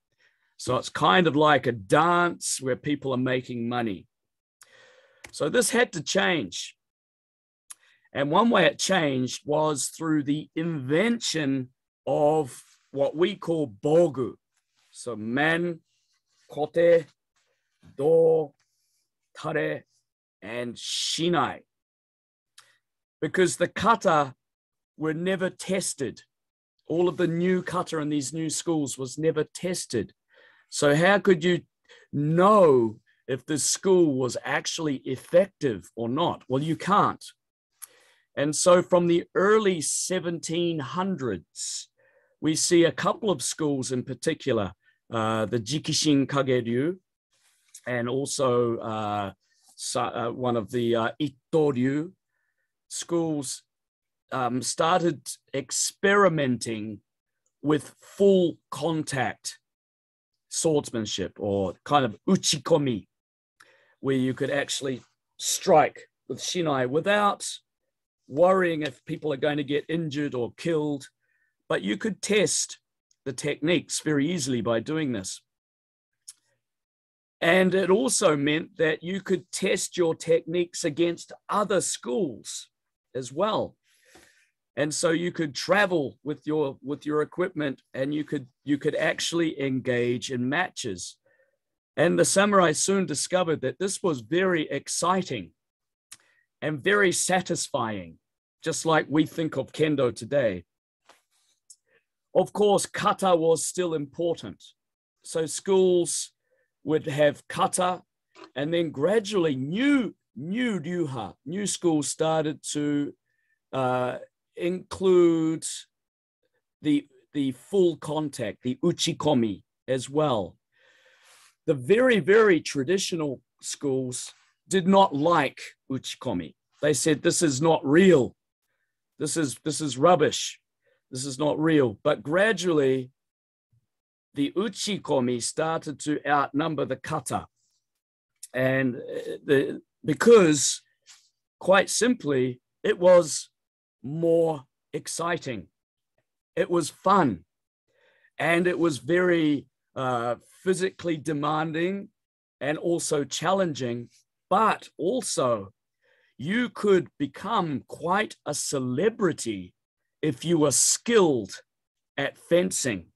[SPEAKER 4] So it's kind of like a dance where people are making money. So this had to change. And one way it changed was through the invention of what we call bogu. So men, kote, do, tare, and shinai. Because the kata were never tested. All of the new kata in these new schools was never tested. So how could you know if the school was actually effective or not? Well, you can't. And so from the early 1700s, we see a couple of schools in particular, the Jikishin Kageryu, and also one of the Itoryu schools started experimenting with full contact swordsmanship, or kind of uchikomi, where you could actually strike with shinai without worrying if people are going to get injured or killed, but you could test the techniques very easily by doing this. And it also meant that you could test your techniques against other schools as well. And so you could travel with your equipment, and you could actually engage in matches. And the samurai soon discovered that this was very exciting and very satisfying, just like we think of kendo today. Of course, kata was still important. So schools would have kata, and then gradually new ryuha, new schools started to include the full contact, the uchikomi as well. The very, very traditional schools did not like uchikomi. They said, this is not real. This is rubbish. This is not real. But gradually, the uchikomi started to outnumber the kata. And because, quite simply, it was more exciting. It was fun. And it was very physically demanding and also challenging. But also, you could become quite a celebrity if you were skilled at fencing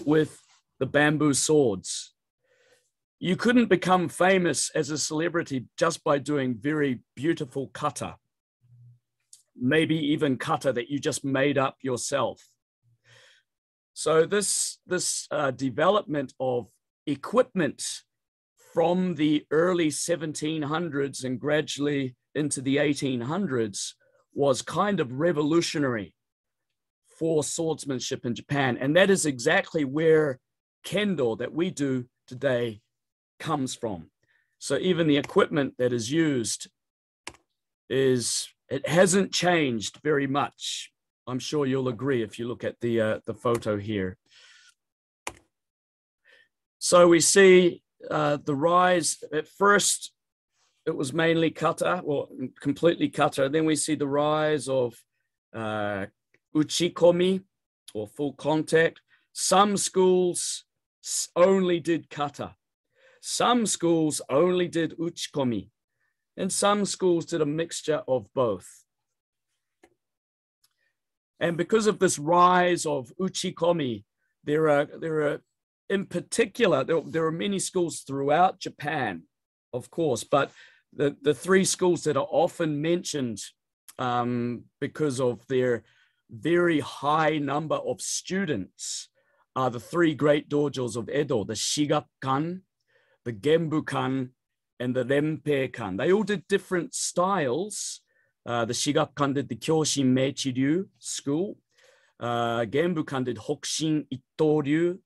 [SPEAKER 4] with the bamboo swords. You couldn't become famous as a celebrity just by doing very beautiful kata, maybe even kata that you just made up yourself. So this development of equipment from the early 1700s and gradually into the 1800s was kind of revolutionary for swordsmanship in Japan. And that is exactly where kendo that we do today comes from. So even the equipment that is used it hasn't changed very much. I'm sure you'll agree if you look at the photo here. So we see the rise. At first, it was mainly kata, or completely kata. Then we see the rise of uchikomi, or full contact. Some schools only did kata. Some schools only did uchikomi. and some schools did a mixture of both. And because of this rise of uchikomi, there are in particular, there are many schools throughout Japan, of course, but the three schools that are often mentioned because of their very high number of students are the three great dojos of Edo, the Shigakukan, the Genbukan, and the Renpeikan. They all did different styles. The Shigakukan did the Kyoshin Meichi-ryu school. Genbukan did Hokushin Itto-ryu.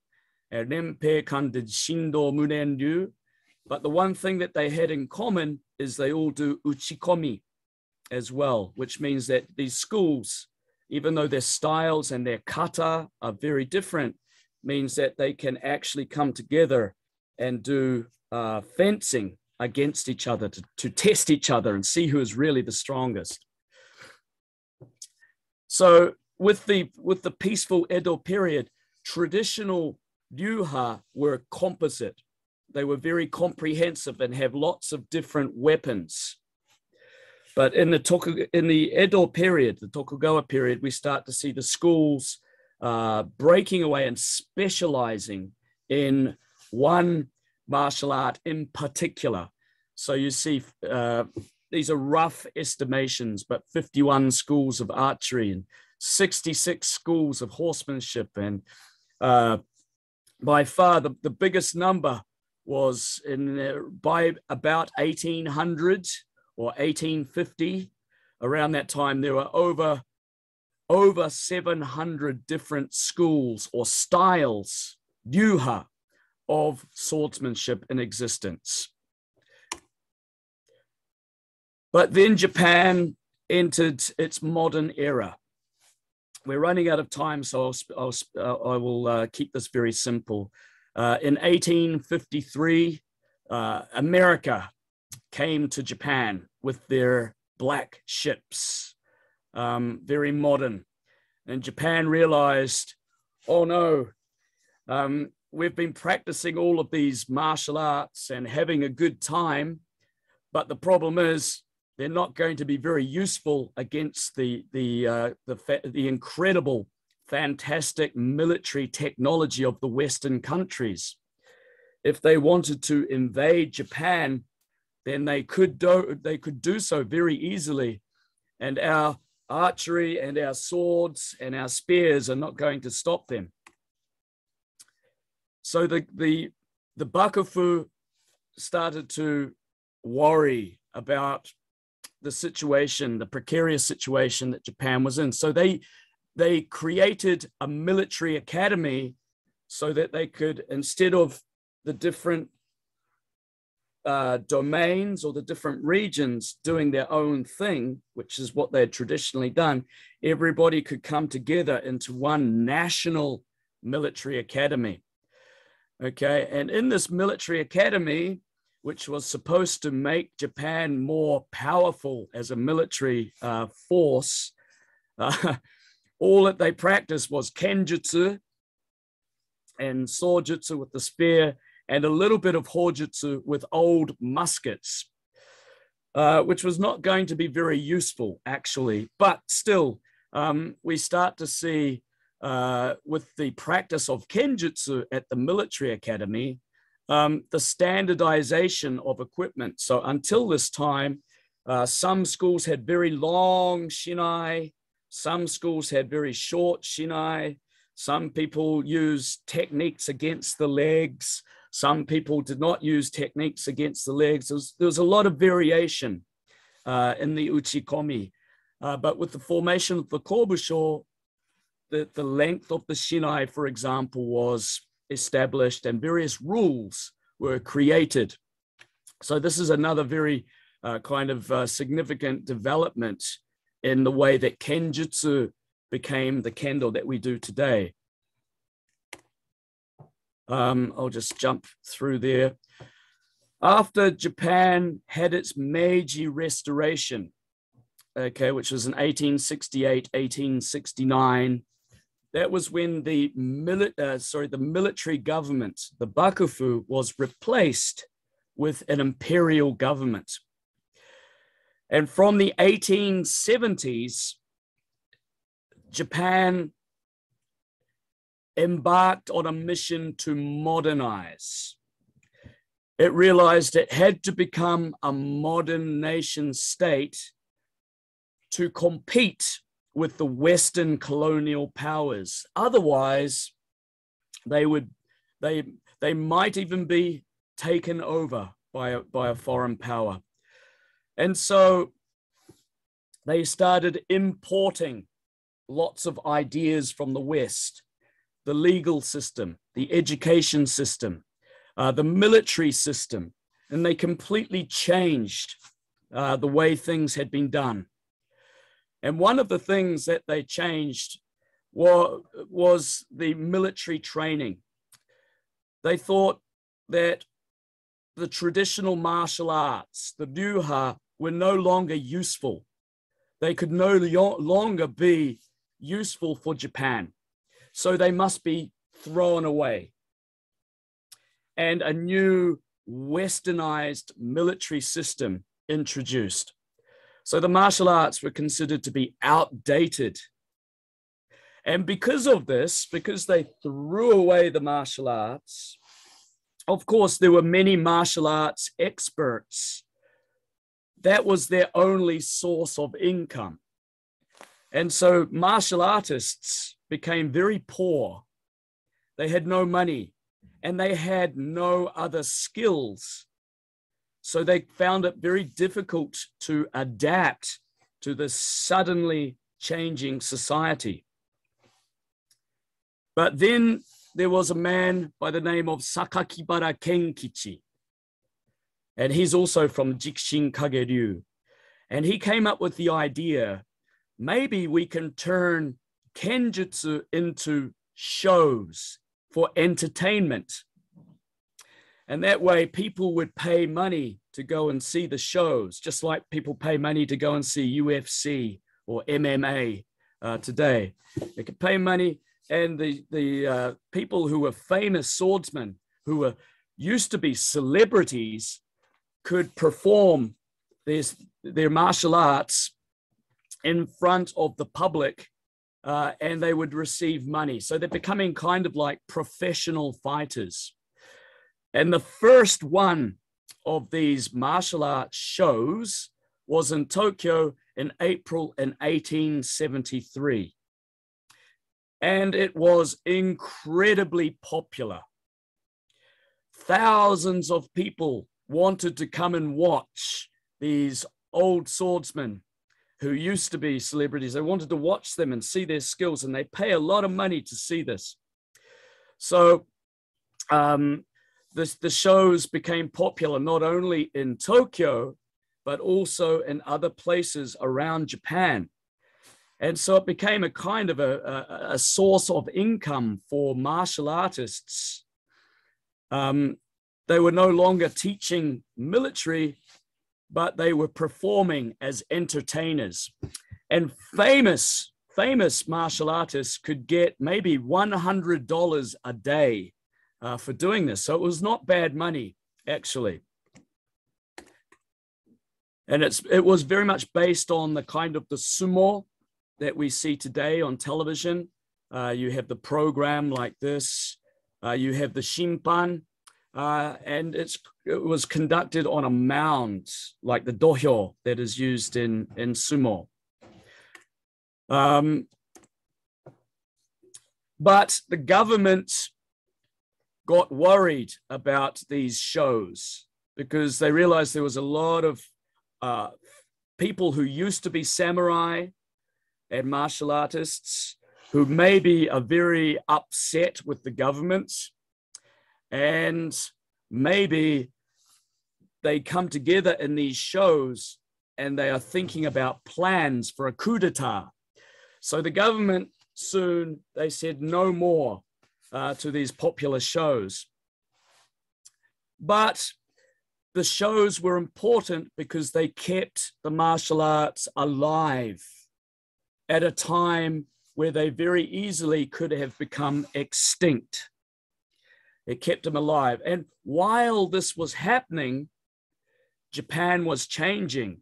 [SPEAKER 4] Renpeikan did Shindo Munen-ryu. But the one thing that they had in common is they all do uchikomi as well, which means that these schools, even though their styles and their kata are very different, means that they can actually come together and do fencing against each other to test each other and see who is really the strongest. So with the peaceful Edo period, traditional ryuha were composite. They were very comprehensive and have lots of different weapons. But in the Edo period, the Tokugawa period, we start to see the schools breaking away and specializing in one martial art in particular. So you see, these are rough estimations, but 51 schools of archery and 66 schools of horsemanship. And by far the biggest number was by about 1800 or 1850. Around that time, there were over 700 different schools or styles, ryuha, of swordsmanship in existence. But then Japan entered its modern era. We're running out of time, so I will keep this very simple. In 1853, America came to Japan with their black ships, very modern. And Japan realized, oh no, we've been practicing all of these martial arts and having a good time, but the problem is they're not going to be very useful against the incredible, fantastic military technology of the Western countries. If they wanted to invade Japan, then they could do so very easily. And our archery and our swords and our spears are not going to stop them. So the Bakufu started to worry about the situation, the precarious situation that Japan was in. So they created a military academy so that they could, instead of the different domains or the different regions doing their own thing, which is what they had traditionally done, everybody could come together into one national military academy. Okay, and in this military academy, which was supposed to make Japan more powerful as a military force, all that they practiced was Kenjutsu and Sojutsu with the spear, and a little bit of Hojutsu with old muskets, which was not going to be very useful, actually. But still, we start to see with the practice of Kenjutsu at the military academy, the standardization of equipment. So until this time, some schools had very long shinai, some schools had very short shinai, some people used techniques against the legs, some people did not use techniques against the legs. There was a lot of variation in the uchikomi. But with the formation of the Kobusho, the length of the shinai, for example, was established and various rules were created. So this is another very significant development in the way that Kenjutsu became the Kendo that we do today. I'll just jump through there. After Japan had its Meiji Restoration, okay, which was in 1868, 1869, that was when the military government, the Bakufu, was replaced with an imperial government. And from the 1870s, Japan embarked on a mission to modernize. It realized it had to become a modern nation state to compete with the Western colonial powers. Otherwise, they might even be taken over by a foreign power. And so they started importing lots of ideas from the West, the legal system, the education system, the military system, and they completely changed the way things had been done. And one of the things that they changed was the military training. They thought that the traditional martial arts, the ryuha, were no longer useful. They could no longer be useful for Japan. So they must be thrown away. And a new westernized military system introduced. So the martial arts were considered to be outdated. And because of this, because they threw away the martial arts, of course, there were many martial arts experts. That was their only source of income. And so martial artists became very poor. They had no money and they had no other skills. So they found it very difficult to adapt to this suddenly changing society. But then there was a man by the name of Sakakibara Kenkichi, and he's also from Jikshin Kageryu. And he came up with the idea, maybe we can turn Kenjutsu into shows for entertainment. And that way people would pay money to go and see the shows, just like people pay money to go and see UFC or MMA today. They could pay money, and the people who were famous swordsmen, who were used to be celebrities, could perform their martial arts in front of the public, and they would receive money. So they're becoming kind of like professional fighters. And the first one of these martial arts shows was in Tokyo in April in 1873. And it was incredibly popular. Thousands of people wanted to come and watch these old swordsmen who used to be celebrities. They wanted to watch them and see their skills, and they pay a lot of money to see this. So the shows became popular not only in Tokyo, but also in other places around Japan. And so it became a kind of a source of income for martial artists. They were no longer teaching military, but they were performing as entertainers. And famous martial artists could get maybe $100 a day for doing this. So it was not bad money, actually. And it was very much based on the kind of the sumo that we see today on television. You have the program like this. You have the shimpan, and it was conducted on a mound, like the dohyo that is used in sumo. But the government got worried about these shows because they realized there was a lot of people who used to be samurai and martial artists who maybe are very upset with the government, and maybe they come together in these shows and they are thinking about plans for a coup d'etat. So the government soon, they said no more to these popular shows. But the shows were important because they kept the martial arts alive at a time where they very easily could have become extinct. It kept them alive. And while this was happening, Japan was changing.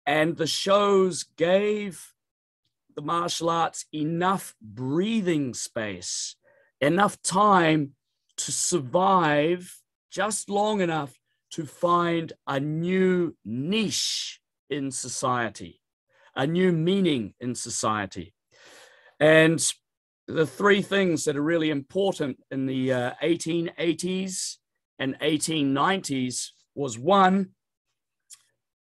[SPEAKER 4] And the shows gave the martial arts enough breathing space, enough time to survive just long enough to find a new niche in society, a new meaning in society. And the three things that are really important in the 1880s and 1890s was, one,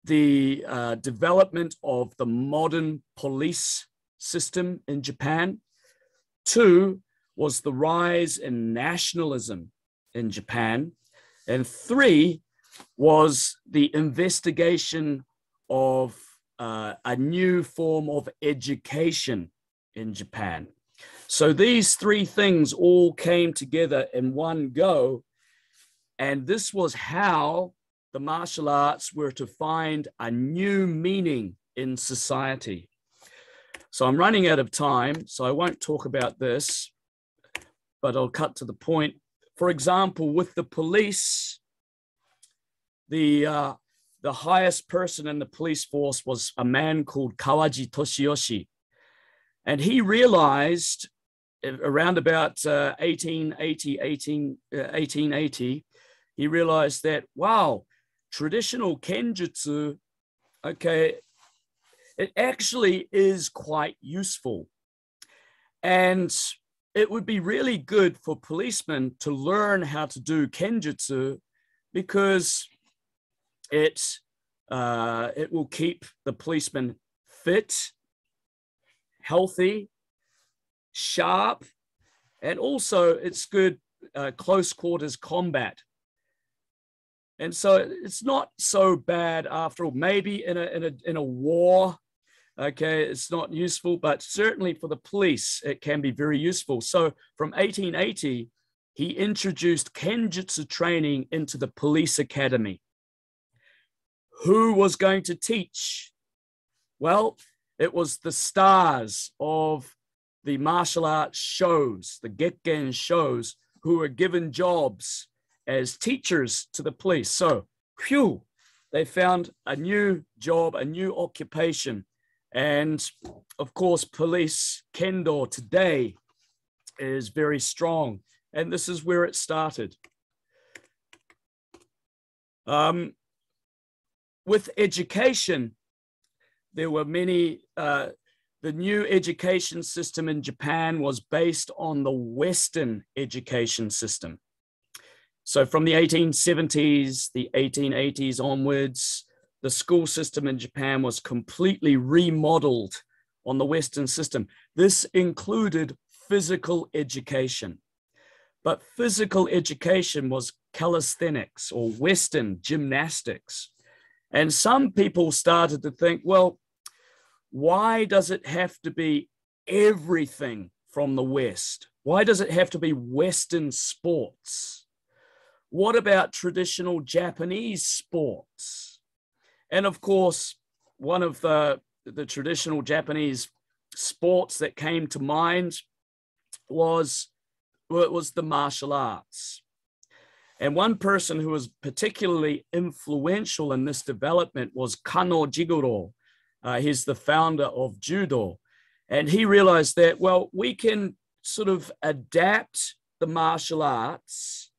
[SPEAKER 4] the development of the modern police system in Japan. Two was the rise in nationalism in Japan. And three was the investigation of a new form of education in Japan. So these three things all came together in one go. And this was how the martial arts were to find a new meaning in society. So I'm running out of time, so I won't talk about this, but I'll cut to the point. For example, with the police, the highest person in the police force was a man called Kawaji Toshiyoshi. And he realized around about 1880, he realized that, wow, traditional Kenjutsu, okay, it actually is quite useful. And it would be really good for policemen to learn how to do Kenjutsu, because it will keep the policeman fit, healthy, sharp, and also it's good close quarters combat. And so it's not so bad after all. Maybe in a war, okay, it's not useful, but certainly for the police, it can be very useful. So from 1880, he introduced Kenjutsu training into the police academy. Who was going to teach? Well, it was the stars of the martial arts shows, the Gekken shows, who were given jobs as teachers to the police. So, phew, they found a new job, a new occupation. And of course, police Kendo today is very strong. And this is where it started. With education, there were many, the new education system in Japan was based on the Western education system. So from the 1870s, the 1880s onwards, the school system in Japan was completely remodeled on the Western system. This included physical education. But physical education was calisthenics or Western gymnastics. And some people started to think, well, why does it have to be everything from the West? Why does it have to be Western sports? What about traditional Japanese sports? And of course, one of the traditional Japanese sports that came to mind was the martial arts. And one person who was particularly influential in this development was Kano Jigoro. He's the founder of Judo. And he realized that, well, we can sort of adapt the martial arts.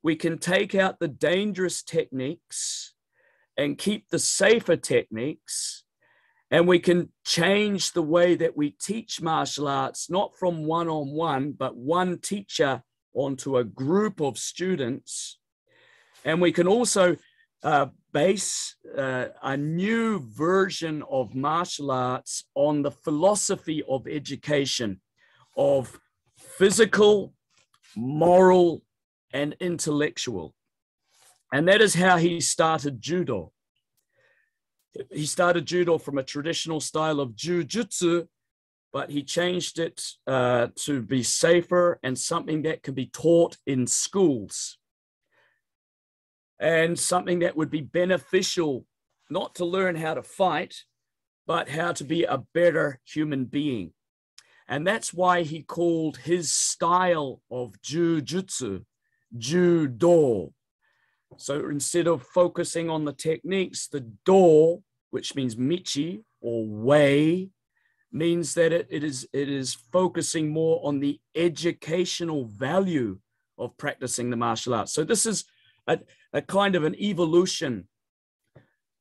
[SPEAKER 4] We can take out the dangerous techniques and keep the safer techniques. And we can change the way that we teach martial arts, not from one-on-one, but one teacher onto a group of students. And we can also base a new version of martial arts on the philosophy of education, of physical, moral, and intellectual. And that is how he started Judo. He started Judo from a traditional style of Jujutsu, but he changed it to be safer and something that can be taught in schools, and something that would be beneficial, not to learn how to fight, but how to be a better human being. And that's why he called his style of Jujutsu Judo. So instead of focusing on the techniques, the do, which means michi or way, means that it is focusing more on the educational value of practicing the martial arts. So this is a kind of an evolution,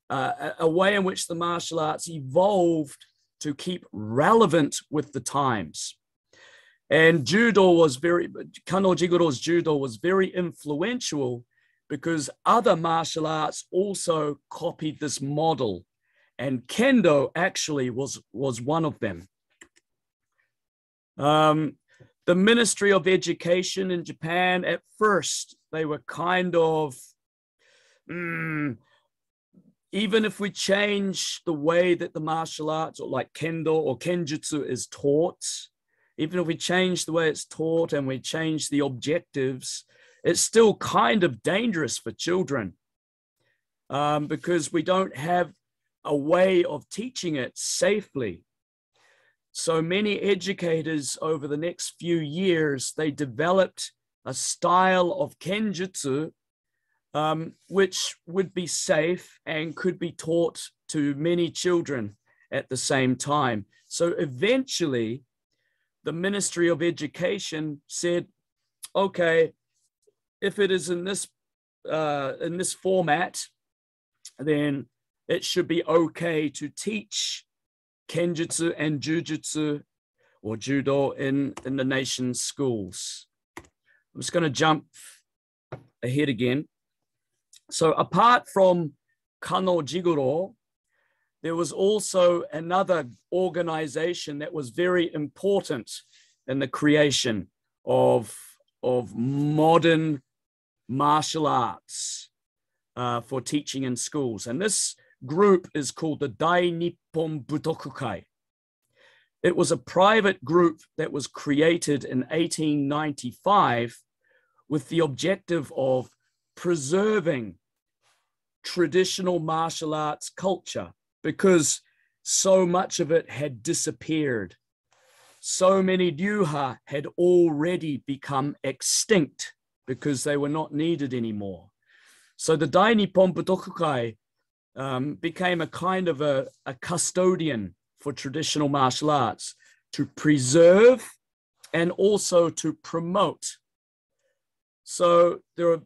[SPEAKER 4] a way in which the martial arts evolved to keep relevant with the times. And Kano Jigoro's judo was very influential because other martial arts also copied this model. And Kendo actually was one of them. The Ministry of Education in Japan, at first, they were kind of, even if we change the way that the martial arts, or like Kendo or Kenjutsu is taught, even if we change the way it's taught and we change the objectives, it's still kind of dangerous for children because we don't have a way of teaching it safely. So many educators over the next few years, they developed a style of Kenjutsu which would be safe and could be taught to many children at the same time. So eventually, the Ministry of Education said, okay, if it is in this format, then it should be okay to teach Kenjutsu and Jujutsu or Judo in the nation's schools. I'm just going to jump ahead again. So apart from Kano Jigoro, there was also another organization that was very important in the creation of modern martial arts for teaching in schools. And this group is called the Dai Nippon Butokukai. It was a private group that was created in 1895 with the objective of preserving traditional martial arts culture, because so much of it had disappeared. So many ryuha had already become extinct because they were not needed anymore. So the Dai Nippon Butokukai became a kind of a custodian for traditional martial arts to preserve and also to promote. So there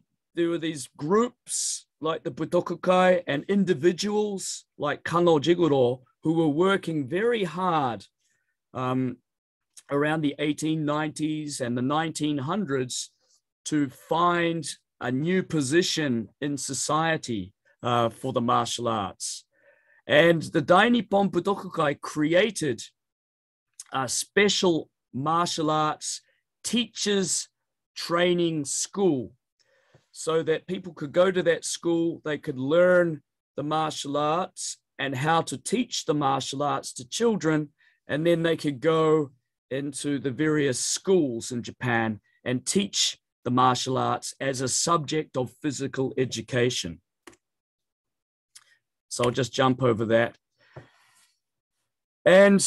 [SPEAKER 4] were these groups like the Butokukai and individuals like Kano Jigoro who were working very hard around the 1890s and the 1900s to find a new position in society for the martial arts. And the Dai Nippon Butokukai created a special martial arts teachers training school so that people could go to that school, they could learn the martial arts and how to teach the martial arts to children, and then they could go into the various schools in Japan and teach the martial arts as a subject of physical education. So I'll just jump over that. And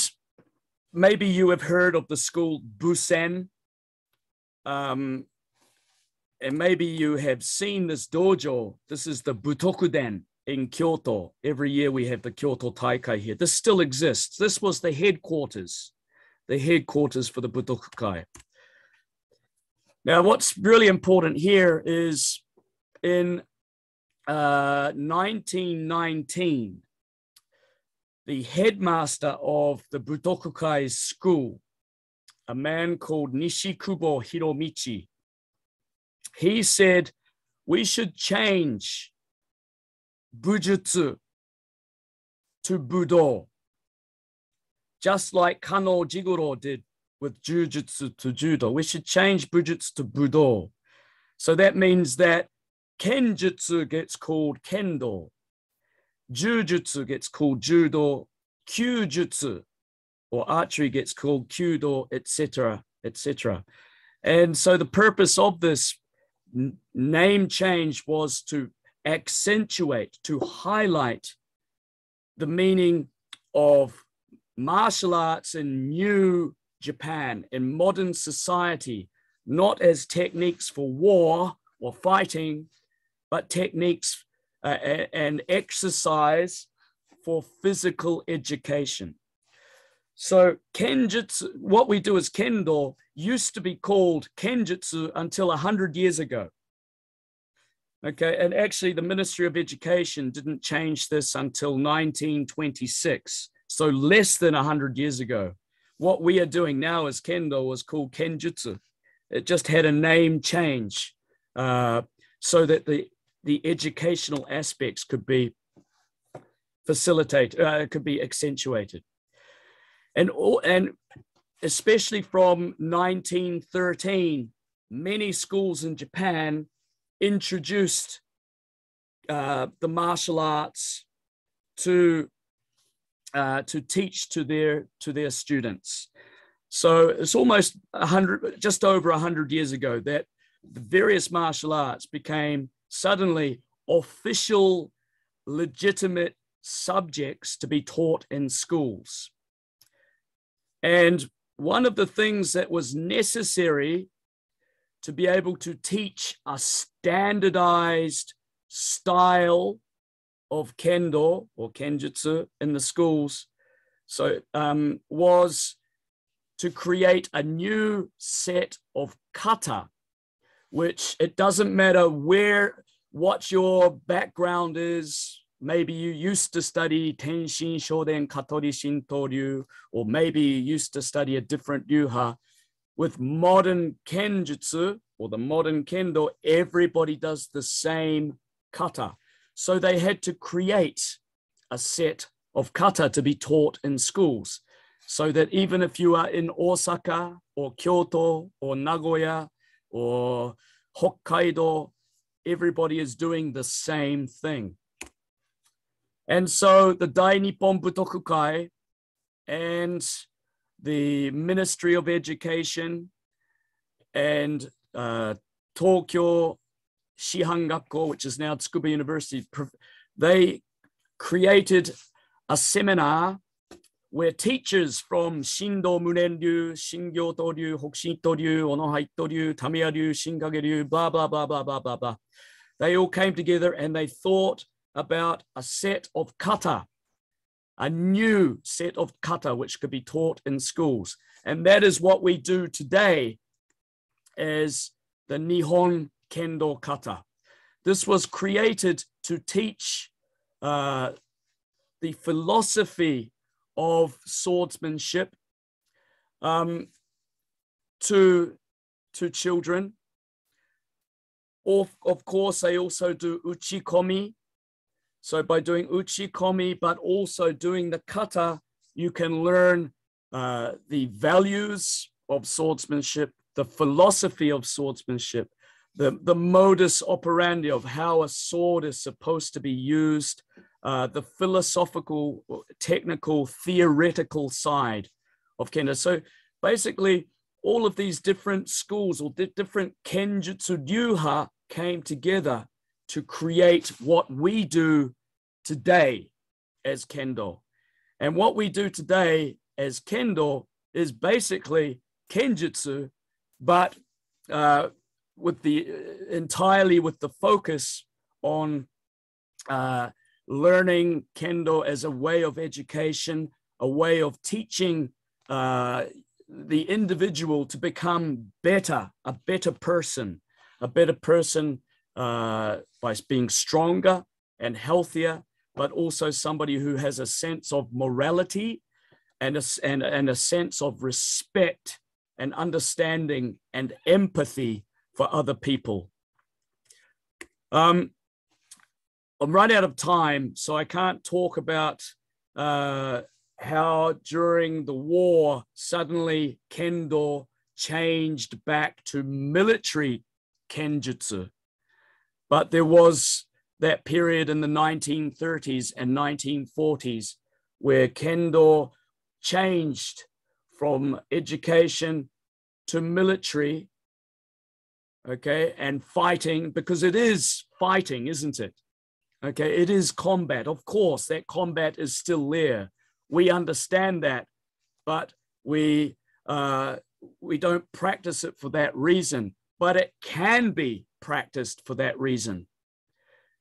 [SPEAKER 4] maybe you have heard of the school Busen. And maybe you have seen this dojo. This is the Butokuden in Kyoto. Every year we have the Kyoto Taikai here. This still exists. This was the headquarters for the Butokukai. Now, what's really important here is in 1919, the headmaster of the Butokukai school, a man called Nishikubo Hiromichi, he said, we should change Bujutsu to Budo, just like Kano Jigoro did with Jujutsu to Judo. We should change Bujutsu to Budo. So that means that Kenjutsu gets called Kendo, Jujutsu gets called Judo, Kyujutsu or archery gets called Kyudo, etc., etc. And so the purpose of this name change was to accentuate, to highlight the meaning of martial arts in new Japan, in modern society, not as techniques for war or fighting, but techniques and exercise for physical education. So Kenjutsu, what we do as Kendo used to be called Kenjutsu until 100 years ago. Okay, and actually the Ministry of Education didn't change this until 1926. So less than 100 years ago. What we are doing now as Kendo was called Kenjutsu. It just had a name change so that the educational aspects could be facilitated, could be accentuated. And especially from 1913, many schools in Japan introduced the martial arts to teach to their students. So it's almost 100, just over 100 years ago, that the various martial arts became suddenly official, legitimate subjects to be taught in schools. And one of the things that was necessary to be able to teach a standardized style of Kendo or Kenjutsu in the schools, so was to create a new set of kata, which it doesn't matter what your background is. Maybe you used to study Tenshin Shoden Katori Shinto Ryu, or maybe you used to study a different Ryuha. With modern Kenjutsu or the modern Kendo, everybody does the same kata. So they had to create a set of kata to be taught in schools, so that even if you are in Osaka or Kyoto or Nagoya or Hokkaido, everybody is doing the same thing. And so the Dai Nippon Butokukai and the Ministry of Education and Tokyo Shihangakko, which is now Tsukuba University, they created a seminar where teachers from Shindo Munen Ryu, Shingyoto Ryu, Hokushinto Ryu, Onohaito Ryu, Tamiya Ryu, Shinkageryu, blah, blah, blah, blah, blah, blah, blah. They all came together and they thought about a set of kata, a new set of kata which could be taught in schools. And that is what we do today as the Nihon Kendo Kata. This was created to teach the philosophy of swordsmanship to children. Of course, they also do uchikomi. So by doing uchikomi, but also doing the kata, you can learn the values of swordsmanship, the philosophy of swordsmanship, the modus operandi of how a sword is supposed to be used, the philosophical, technical, theoretical side of Kendo. So basically, all of these different schools or different Kenjutsu Ryuha came together to create what we do today as Kendo. And what we do today as Kendo is basically Kenjutsu, but entirely with the focus on learning Kendo as a way of education, a way of teaching the individual to become better, a better person by being stronger and healthier, but also somebody who has a sense of morality and a sense of respect and understanding and empathy for other people. I'm run out of time, so I can't talk about how during the war, suddenly Kendo changed back to military Kenjutsu. But there was that period in the 1930s and 1940s where Kendo changed from education to military, okay, and fighting, because it is fighting, isn't it? Okay, it is combat. Of course, that combat is still there. We understand that, but we don't practice it for that reason. But it can be practiced for that reason.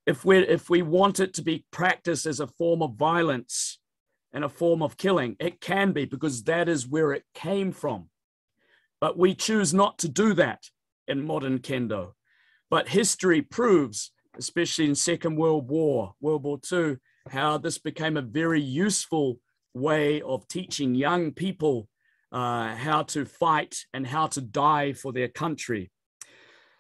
[SPEAKER 4] if we want it to be practiced as a form of violence and a form of killing, it can be, because that is where it came from. But we choose not to do that in modern Kendo. But history proves, especially in Second World War, World War II, how this became a very useful way of teaching young people how to fight and how to die for their country.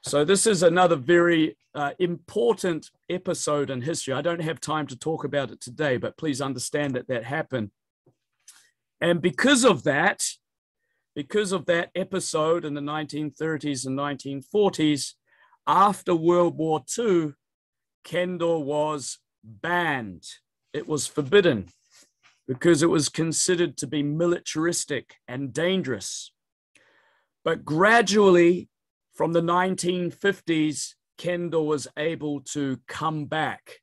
[SPEAKER 4] So this is another very important episode in history. I don't have time to talk about it today, but please understand that that happened. And because of that episode in the 1930s and 1940s, after World War II, Kendo was banned. It was forbidden because it was considered to be militaristic and dangerous. But gradually, from the 1950s, Kendo was able to come back,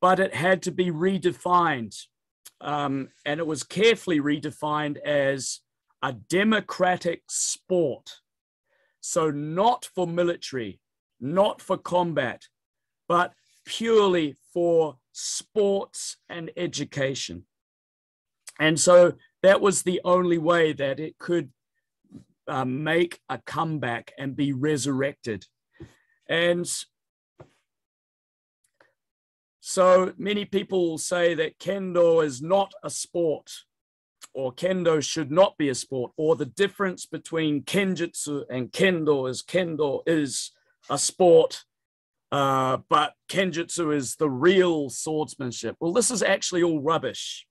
[SPEAKER 4] but it had to be redefined. And it was carefully redefined as a democratic sport. So not for military, not for combat, but purely for sports and education. And so that was the only way that it could make a comeback and be resurrected. And so many people will say that Kendo is not a sport, or Kendo should not be a sport, or the difference between Kenjutsu and Kendo is a sport, but Kenjutsu is the real swordsmanship. Well, this is actually all rubbish.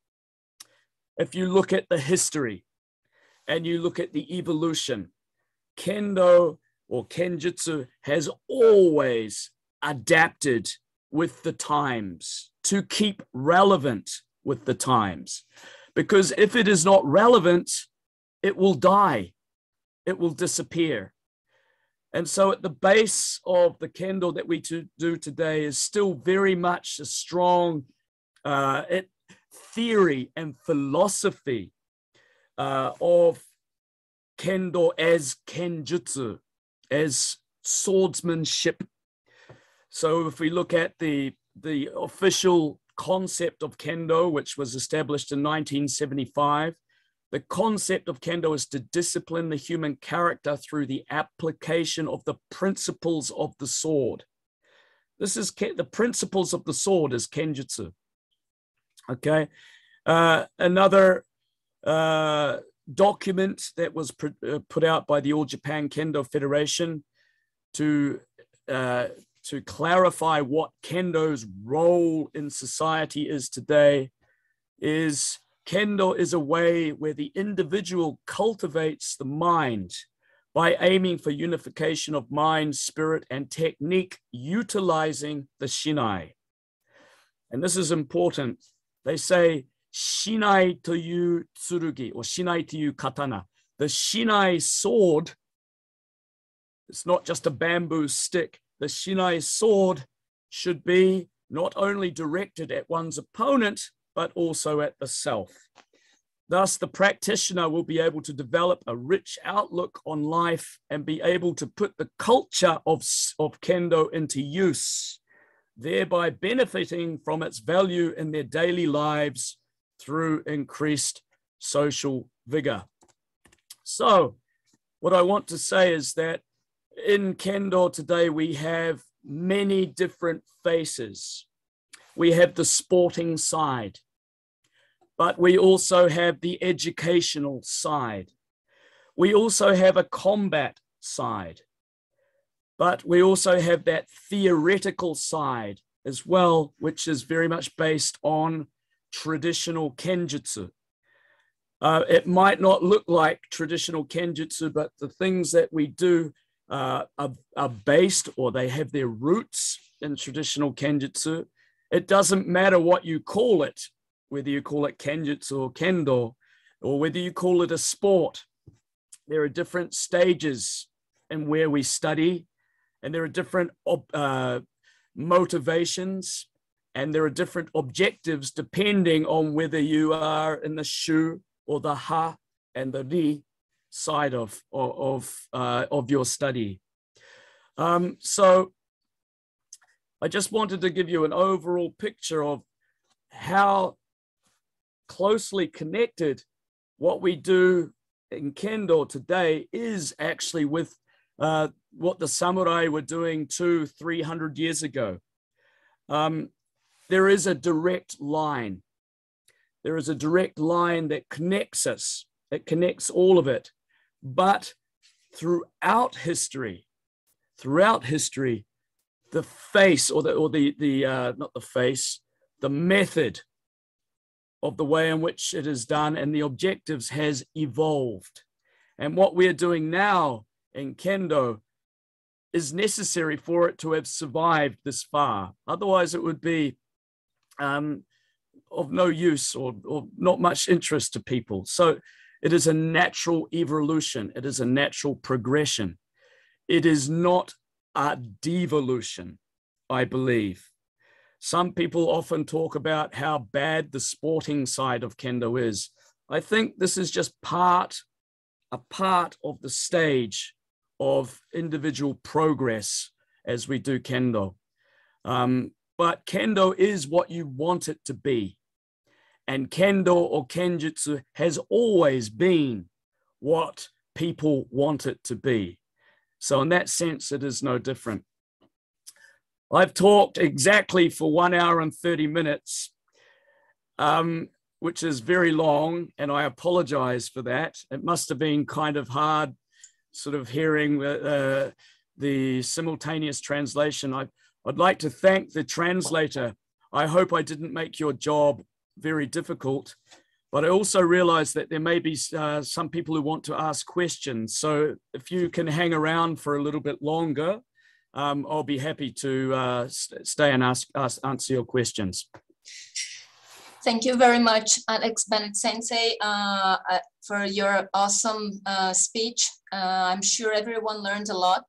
[SPEAKER 4] If you look at the history and you look at the evolution, Kendo or Kenjutsu has always adapted with the times to keep relevant with the times. Because if it is not relevant, it will die, it will disappear. And so at the base of the Kendo that we do today is still very much a strong theory and philosophy of Kendo as Kenjutsu, as swordsmanship. So if we look at the official concept of Kendo, which was established in 1975, the concept of Kendo is to discipline the human character through the application of the principles of the sword. This is the principles of the sword is Kenjutsu. Okay. Another document that was put out by the All Japan Kendo Federation to clarify what Kendo's role in society is today is Kendo is a way where the individual cultivates the mind by aiming for unification of mind, spirit, and technique, utilizing the shinai. And this is important. They say, shinai toyu tsurugi, or shinai toyu katana. The shinai sword, it's not just a bamboo stick. The shinai sword should be not only directed at one's opponent, but also at the self. Thus, the practitioner will be able to develop a rich outlook on life and be able to put the culture of Kendo into use, thereby benefiting from its value in their daily lives through increased social vigor. So, what I want to say is that in Kendo today, we have many different faces. We have the sporting side, but we also have the educational side. We also have a combat side, but we also have that theoretical side as well, which is very much based on traditional Kenjutsu. It might not look like traditional Kenjutsu, but the things that we do are based, or they have their roots in traditional Kenjutsu. It doesn't matter what you call it, whether you call it Kenjutsu or Kendo, or whether you call it a sport. There are different stages in where we study, and there are different motivations, and there are different objectives depending on whether you are in the shu or the ha and the ri side of your study. So I just wanted to give you an overall picture of how closely connected what we do in Kendo today is actually with what the samurai were doing 200-300 years ago. There is a direct line. There is a direct line that connects us. It connects all of it. But throughout history, the face the method of the way in which it is done and the objectives has evolved. And what we're doing now in Kendo is necessary for it to have survived this far. Otherwise, it would be of no use or not much interest to people. So it is a natural evolution. It is a natural progression. It is not a devolution, I believe. Some people often talk about how bad the sporting side of Kendo is. I think this is just a part of the stage of individual progress as we do Kendo. But Kendo is what you want it to be. And Kendo or Kenjutsu has always been what people want it to be. So in that sense, it is no different. I've talked exactly for 1 hour and 30 minutes, which is very long, and I apologize for that. It must have been kind of hard sort of hearing the simultaneous translation. I'd like to thank the translator. I hope I didn't make your job very difficult, but I also realize that there may be some people who want to ask questions. So if you can hang around for a little bit longer, I'll be happy to stay and answer your questions.
[SPEAKER 2] Thank you very much, Alex Bennett Sensei, for your awesome speech. I'm sure everyone learned a lot,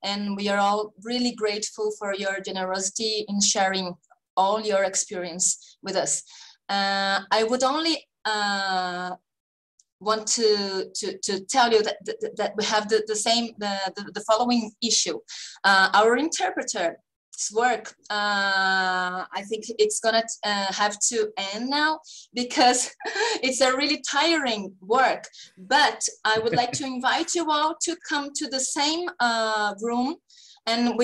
[SPEAKER 2] and we are all really grateful for your generosity in sharing all your experience with us. I would only want to tell you that we have the following issue. Our interpreter's work, I think it's gonna have to end now because it's a really tiring work. But I would like to invite you all to come to the same room, and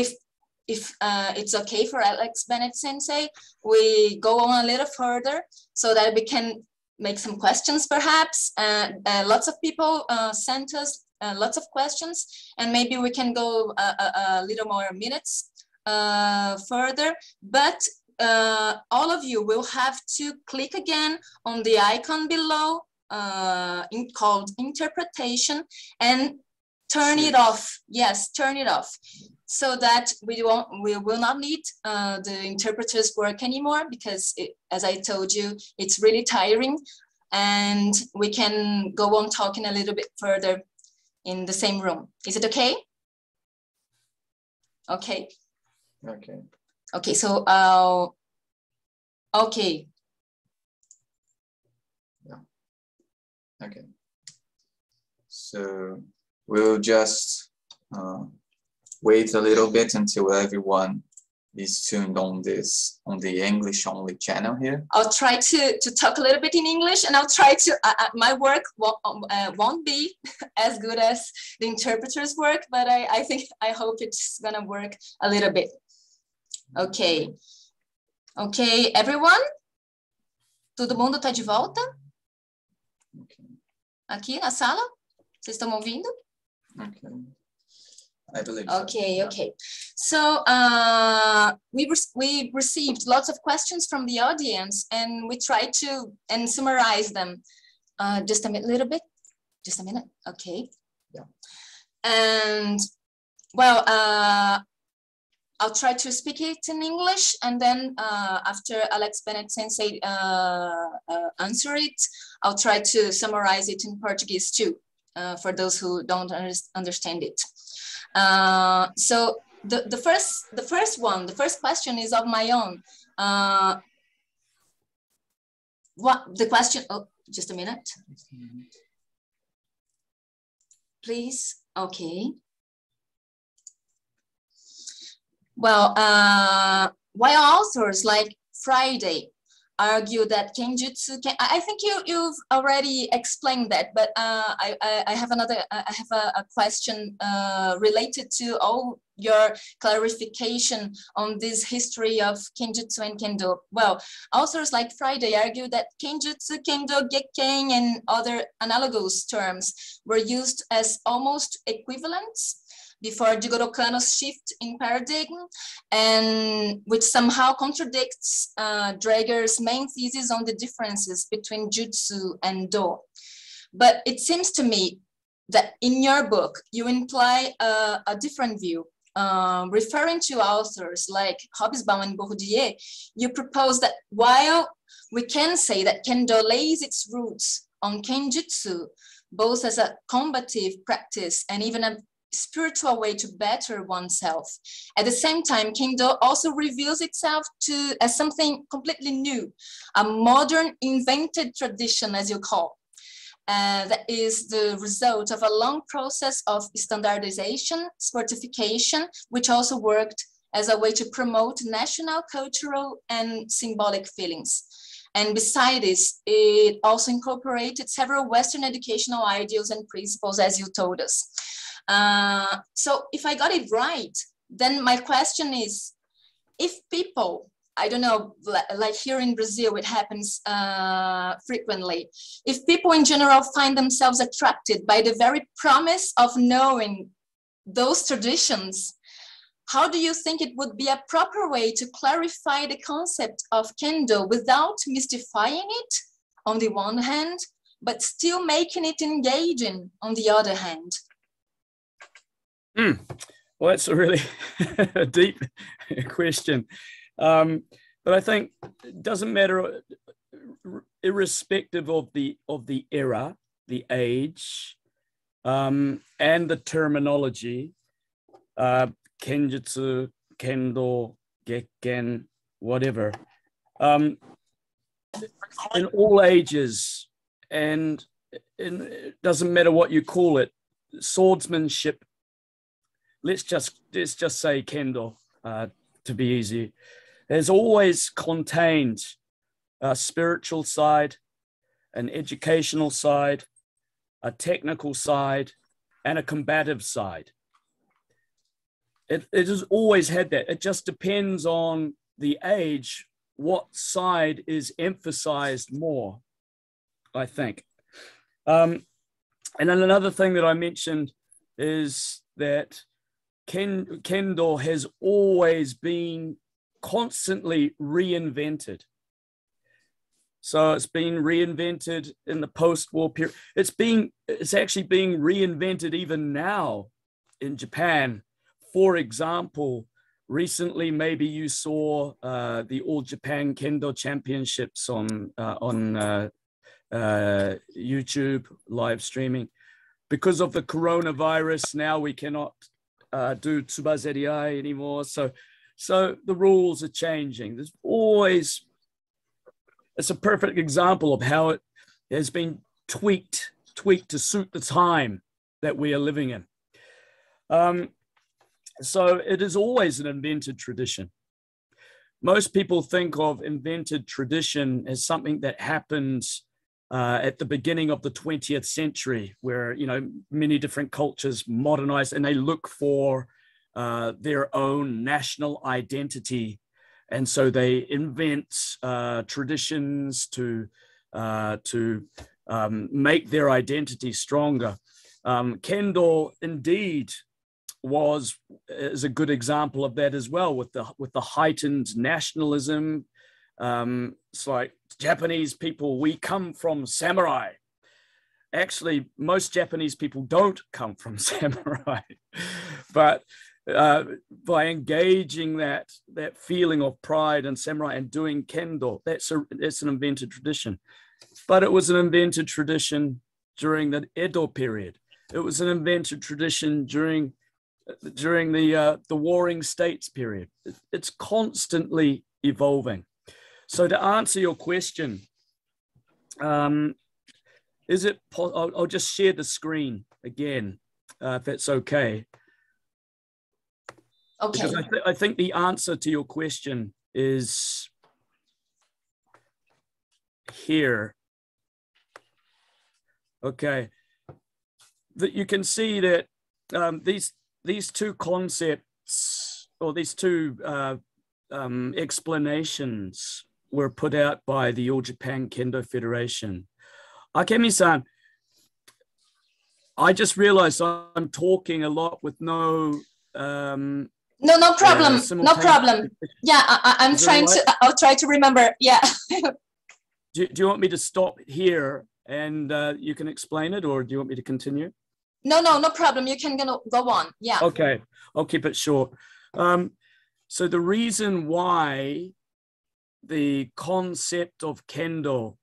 [SPEAKER 2] if it's okay for Alex Bennett Sensei, we go on a little further so that we can make some questions perhaps. Lots of people sent us lots of questions, and maybe we can go a little more minutes further. But all of you will have to click again on the icon below called interpretation and turn it off. Yes, turn it off, so that we will not need the interpreter's work anymore, because as I told you, it's really tiring, and we can go on talking a little bit further in the same room. Is it okay? Okay.
[SPEAKER 3] Okay.
[SPEAKER 2] Okay, so okay.
[SPEAKER 3] Yeah. Okay. So we'll just wait a little bit until everyone is tuned on the English only channel here. I'll
[SPEAKER 2] try to talk a little bit in English, and I'll try to, my work won't be as good as the interpreter's work, but I hope it's gonna work a little bit. Okay. Okay, everyone? Todo mundo tá de volta?
[SPEAKER 3] Okay.
[SPEAKER 2] Aqui na sala? Vocês estão ouvindo?
[SPEAKER 3] Okay. I believe so.
[SPEAKER 2] Okay, okay. So we received lots of questions from the audience, and we tried to summarize them. Just a little bit, just a minute. Okay.
[SPEAKER 3] Yeah.
[SPEAKER 2] And well, I'll try to speak it in English, and then after Alex Bennett Sensei answer it, I'll try to summarize it in Portuguese too, for those who don't understand it. So the first question is of my own. What the question? Oh, just a minute, please. Okay. Well, while authors like Friday argue that Kenjutsu I think you've already explained that, but I have a question related to all your clarification on this history of Kenjutsu and Kendo. Well, authors like Friday argue that Kenjutsu, Kendo, Gekken, and other analogous terms were used as almost equivalents before Jigoro Kano's shift in paradigm, and which somehow contradicts Draeger's main thesis on the differences between Jutsu and Do. But it seems to me that in your book, you imply a different view. Referring to authors like Hobsbawm and Bourdieu, you propose that while we can say that Kendo lays its roots on Kenjutsu, both as a combative practice and even a spiritual way to better oneself, at the same time, Kendo also reveals itself as something completely new, a modern invented tradition, as you call. That is the result of a long process of standardization, sportification, which also worked as a way to promote national, cultural, and symbolic feelings. And besides this, it also incorporated several Western educational ideals and principles, as you told us. So if I got it right, then my question is, if people, I don't know, like here in Brazil, it happens frequently. If people in general find themselves attracted by the very promise of knowing those traditions, how do you think it would be a proper way to clarify the concept of Kendo without mystifying it on the one hand, but still making it engaging on the other hand?
[SPEAKER 4] Well, that's a really deep question. But I think it doesn't matter, irrespective of the era, the age, and the terminology, Kenjutsu, Kendo, Gekken, whatever, in all ages, and it doesn't matter what you call it, swordsmanship. Let's just say Kendo, to be easy, has always contained a spiritual side, an educational side, a technical side, and a combative side. It has always had that. It just depends on the age, what side is emphasized more, I think. And then another thing that I mentioned is that Kendo has always been constantly reinvented. So it's been reinvented in the post-war period. It's actually being reinvented even now in Japan. For example, recently maybe you saw the All Japan Kendo Championships on YouTube live streaming. Because of the coronavirus, now we cannot do Tsubazeriai anymore. So the rules are changing. There's always, it's a perfect example of how it has been tweaked to suit the time that we are living in. So it is always an invented tradition. Most people think of invented tradition as something that happens at the beginning of the 20th century, where, you know, many different cultures modernized and they look for their own national identity. And so they invent traditions to make their identity stronger. Kendo indeed is a good example of that as well, with the heightened nationalism. It's like Japanese people, we come from samurai. Actually, most Japanese people don't come from samurai, but by engaging that feeling of pride and samurai and doing Kendo, that's an invented tradition. But it was an invented tradition during the Edo period. It was an invented tradition during the Warring States period. It's constantly evolving. So to answer your question, I'll just share the screen again, if that's okay.
[SPEAKER 2] Okay.
[SPEAKER 4] Because I think the answer to your question is here. Okay, that you can see that these two concepts, or these two explanations, were put out by the All Japan Kendo Federation. Akemi-san, I just realized I'm talking a lot with no
[SPEAKER 2] no problem. No problem. Yeah, I'm trying to. I'll try to remember. Yeah.
[SPEAKER 4] Do you want me to stop here and you can explain it, or do you want me to continue?
[SPEAKER 2] No problem. You can go on. Yeah.
[SPEAKER 4] Okay, I'll keep it short. So the reason why the concept of Kendo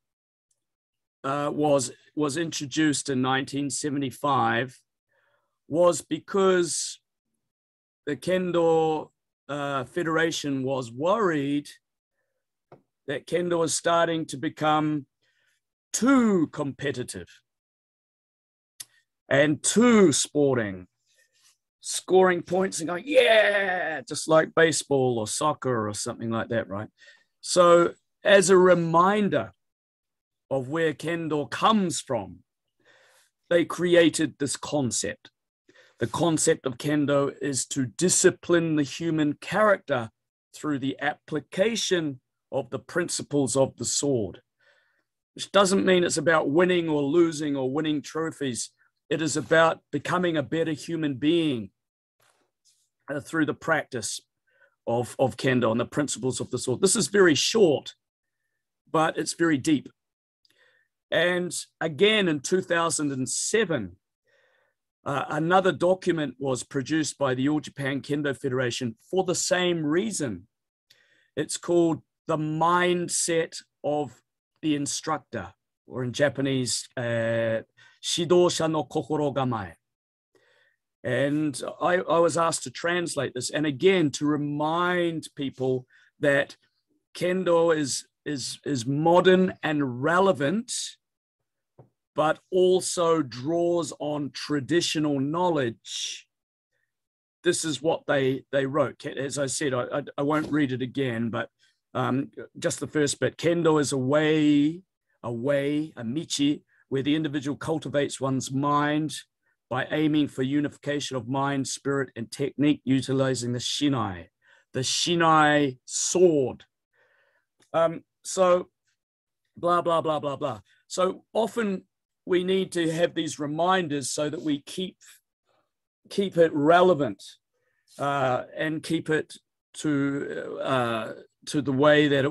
[SPEAKER 4] was introduced in 1975 was because the Kendo Federation was worried that Kendo was starting to become too competitive and too sporting, scoring points and going, yeah, just like baseball or soccer or something like that, right? So as a reminder of where Kendo comes from, they created this concept. The concept of Kendo is to discipline the human character through the application of the principles of the sword, which doesn't mean it's about winning or losing or winning trophies. It is about becoming a better human being through the practice of Kendo and the principles of the sword. This is very short, but it's very deep. And again, in 2007, another document was produced by the All Japan Kendo Federation for the same reason. It's called The Mindset of the Instructor, or in Japanese, Shidosha no Kokoro Gamae. And I was asked to translate this, and again, to remind people that Kendo is modern and relevant, but also draws on traditional knowledge. This is what they wrote. As I said, I won't read it again, but just the first bit. Kendo is a way, a michi, where the individual cultivates one's mind by aiming for unification of mind, spirit, and technique, utilizing the shinai sword. So blah, blah, blah, blah, blah. So often we need to have these reminders so that we keep it relevant and keep it to the way that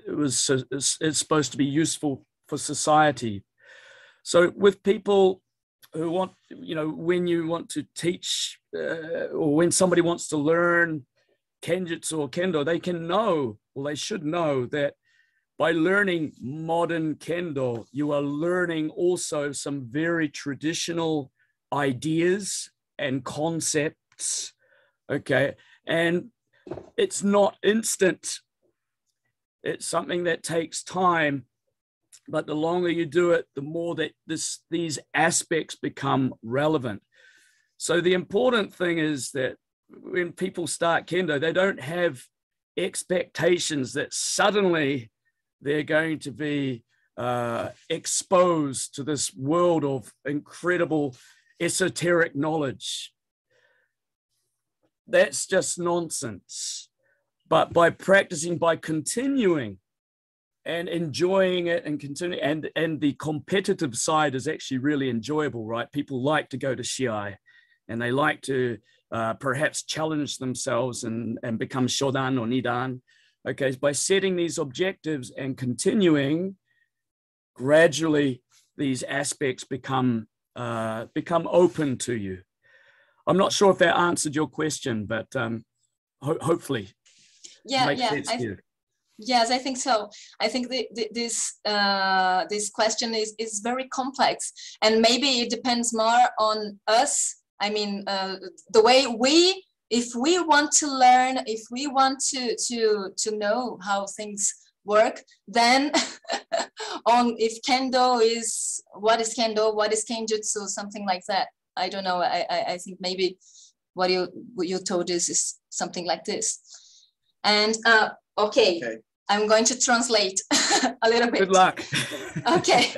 [SPEAKER 4] it's supposed to be useful for society. So with people who want, when you want to teach or when somebody wants to learn Kenjutsu or Kendo, they can know, well, they should know that by learning modern Kendo, you are learning also some very traditional ideas and concepts, okay? And it's not instant. It's something that takes time, but the longer you do it, the more that these aspects become relevant. So the important thing is that when people start Kendo, they don't have expectations that suddenly they're going to be exposed to this world of incredible esoteric knowledge. That's just nonsense. But by practicing, by continuing and enjoying it and continue, and the competitive side is actually really enjoyable, right? People like to go to Shiai and they like to perhaps challenge themselves and become Shodan or Nidan. Okay, by setting these objectives and continuing, gradually these aspects become open to you. I'm not sure if that answered your question, but hopefully, makes sense to you.
[SPEAKER 2] Yes, I think so. I think this question is very complex, and maybe it depends more on us. I mean, the way if we want to learn, if we want to know how things work, then if Kendo what is Kendo, what is Kenjutsu, something like that. I don't know. I think maybe what you told us is something like this. And okay. I'm going to translate a little bit.
[SPEAKER 4] Good luck.
[SPEAKER 2] Ok.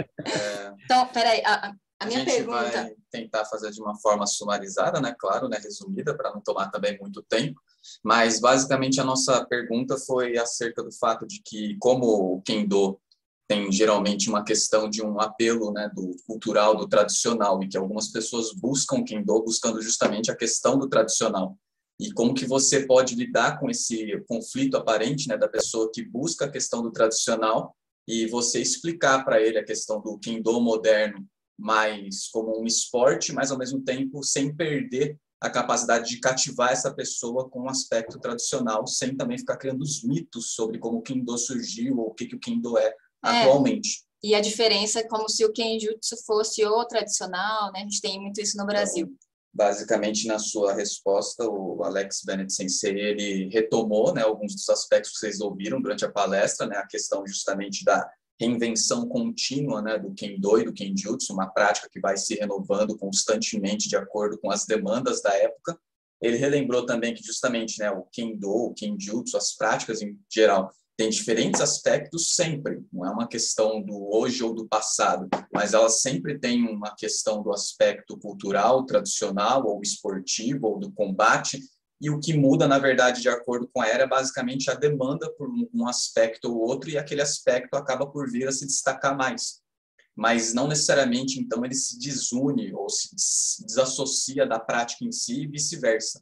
[SPEAKER 2] Então, peraí, a minha
[SPEAKER 3] gente
[SPEAKER 2] pergunta...
[SPEAKER 3] vai tentar fazer de uma forma sumarizada, né? Claro, né? Resumida, para não tomar também muito tempo. Mas, basicamente, a nossa pergunta foi acerca do fato de que, como o Kendo tem geralmente uma questão de um apelo, né, do cultural, do tradicional, e que algumas pessoas buscam Kendo buscando justamente a questão do tradicional. E como que você pode lidar com esse conflito aparente, né, da pessoa que busca a questão do tradicional e você explicar para ele a questão do Kendo moderno mais como um esporte, mas ao mesmo tempo sem perder a capacidade de cativar essa pessoa com um aspecto tradicional, sem também ficar criando os mitos sobre como o Kendo surgiu ou o que o Kendo é atualmente.
[SPEAKER 2] E a diferença é como se o Kenjutsu fosse o tradicional, né? A gente tem muito isso no Brasil.
[SPEAKER 3] Então, basicamente, na sua resposta, o Alex Bennett sensei, ele retomou, né, alguns dos aspectos que vocês ouviram durante a palestra, né, a questão justamente da reinvenção contínua, né, do Kendo e do Kenjutsu, uma prática que vai se renovando constantemente de acordo com as demandas da época. Ele relembrou também que justamente, né, o Kendo, o Kenjutsu, as práticas em geral, tem diferentes aspectos sempre, não é uma questão do hoje ou do passado, mas elas sempre têm uma questão do aspecto cultural, tradicional, ou esportivo, ou do combate, e o que muda, na verdade, de acordo com a era, é basicamente a demanda por um aspecto ou outro, e aquele aspecto acaba por vir a se destacar mais. Mas não necessariamente, então, ele se desune ou se desassocia da prática em si e vice-versa.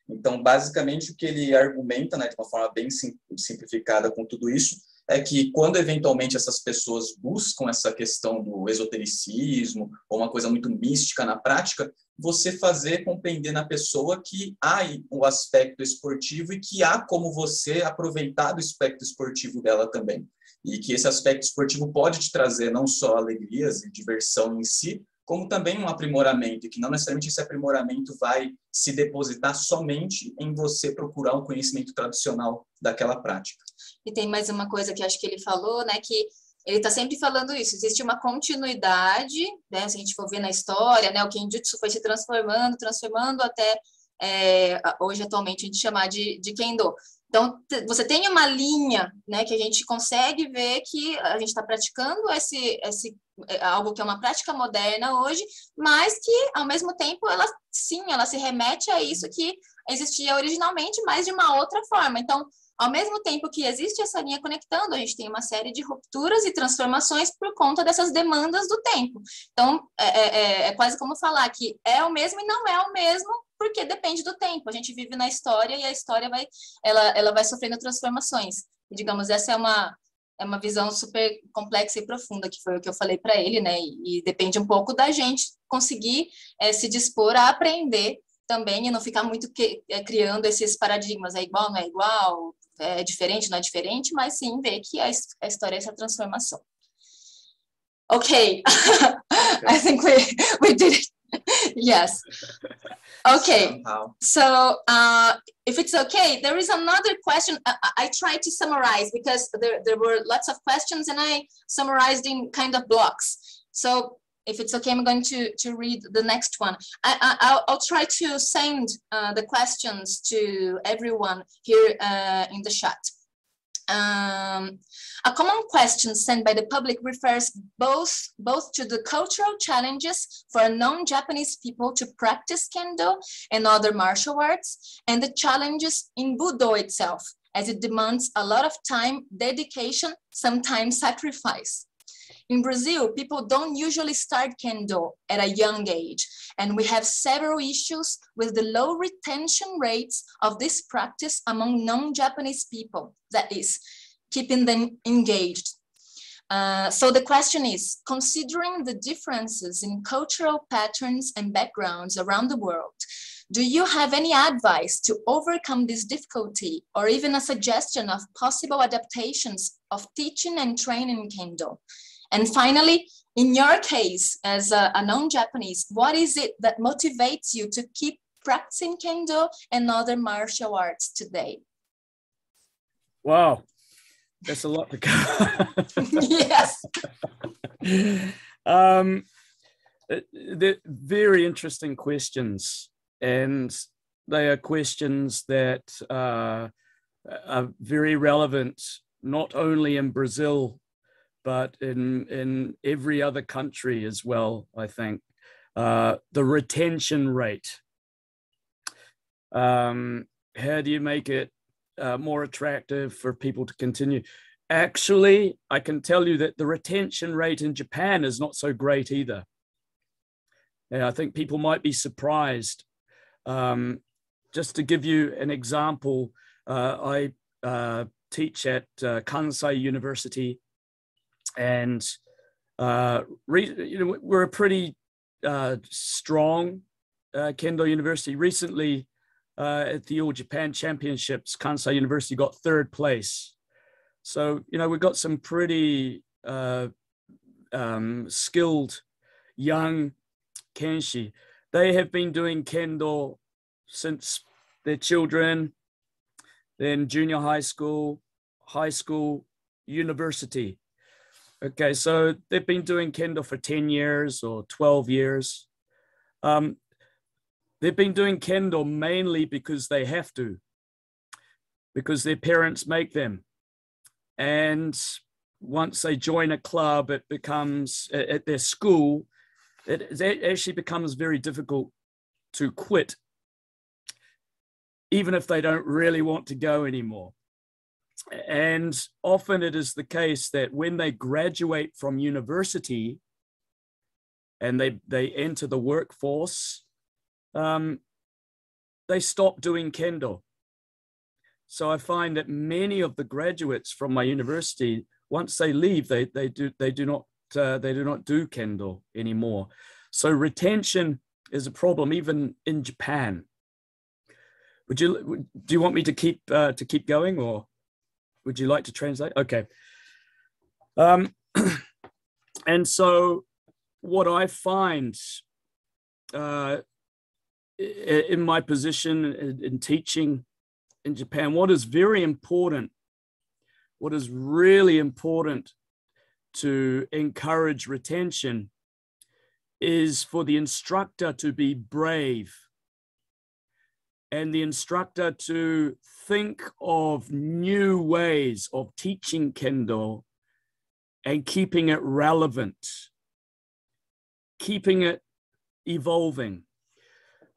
[SPEAKER 3] Então, basicamente, o que ele argumenta, né, de uma forma bem simplificada com tudo isso, é que quando, eventualmente, essas pessoas buscam essa questão do esotericismo ou uma coisa muito mística na prática, você fazer compreender na pessoa que há o aspecto esportivo e que há como você aproveitar do aspecto esportivo dela também. E que esse aspecto esportivo pode te trazer não só alegrias e diversão em si, como também um aprimoramento, e que não necessariamente esse aprimoramento vai se depositar somente em você procurar um conhecimento tradicional daquela prática.
[SPEAKER 2] E tem mais uma coisa que acho que ele falou, né, que ele está sempre falando isso, existe uma continuidade, né, se a gente for ver na história, né, o Kenjutsu foi se transformando até hoje atualmente a gente chamar de Kendo. Então, você tem uma linha, né, que a gente consegue ver que a gente está praticando algo que é uma prática moderna hoje, mas que, ao mesmo tempo, ela se remete a isso que existia originalmente, mas de uma outra forma. Então, ao mesmo tempo que existe essa linha conectando, a gente tem uma série de rupturas e transformações por conta dessas demandas do tempo. Então, é quase como falar que é o mesmo e não é o mesmo, porque depende do tempo. A gente vive na história e a história ela vai sofrendo transformações. E, digamos, essa é uma visão super complexa e profunda, que foi o que eu falei para ele, né? E depende um pouco da gente conseguir se dispor a aprender também e não ficar muito criando esses paradigmas. É igual, não é igual? É diferente, não é diferente? Mas sim ver que a história é essa transformação. Okay. I think we did it. Yes. Okay. So if it's okay, there is another question. I tried to summarize because there were lots of questions and I summarized in kind of blocks. So if it's okay, I'm going to read the next one. I'll try to send the questions to everyone here in the chat. A common question sent by the public refers both to the cultural challenges for non-Japanese people to practice Kendo and other martial arts, and the challenges in Budo itself, as it demands a lot of time, dedication, sometimes sacrifice. In Brazil, people don't usually start Kendo at a young age, and we have several issues with the low retention rates of this practice among non-Japanese people, that is, keeping them engaged. So the question is, considering the differences in cultural patterns and backgrounds around the world, do you have any advice to overcome this difficulty, or even a suggestion of possible adaptations of teaching and training Kendo? And finally, in your case, as a non-Japanese, what is it that motivates you to keep practicing Kendo and other martial arts today?
[SPEAKER 4] Wow, that's a lot to cover.
[SPEAKER 2] Yes.
[SPEAKER 4] They're very interesting questions. And they are questions that are very relevant, not only in Brazil, but in every other country as well, I think. The retention rate. How do you make it more attractive for people to continue? Actually, I can tell you that the retention rate in Japan is not so great either. And I think people might be surprised. Just to give you an example, I teach at Kansai University, and we're a pretty strong Kendo University. Recently, at the All Japan Championships, Kansai University got 3rd place. So, we've got some pretty skilled young Kenshi. They have been doing Kendo since their children, then junior high school, university. Okay, so they've been doing Kendo for 10 years or 12 years. They've been doing Kendo mainly because they have to, because their parents make them. And once they join a club, it becomes, at their school, it actually becomes very difficult to quit, even if they don't really want to go anymore. And often it is the case that when they graduate from university and they enter the workforce, they stop doing Kendo. So I find that many of the graduates from my university, once they leave, they do not do Kendo anymore. So retention is a problem even in Japan. Do you want me to keep going, or would you like to translate? Okay. And so what I find in my position in teaching in Japan, what is very important, what is really important to encourage retention is for the instructor to be brave and the instructor to think of new ways of teaching Kendo and keeping it relevant, keeping it evolving.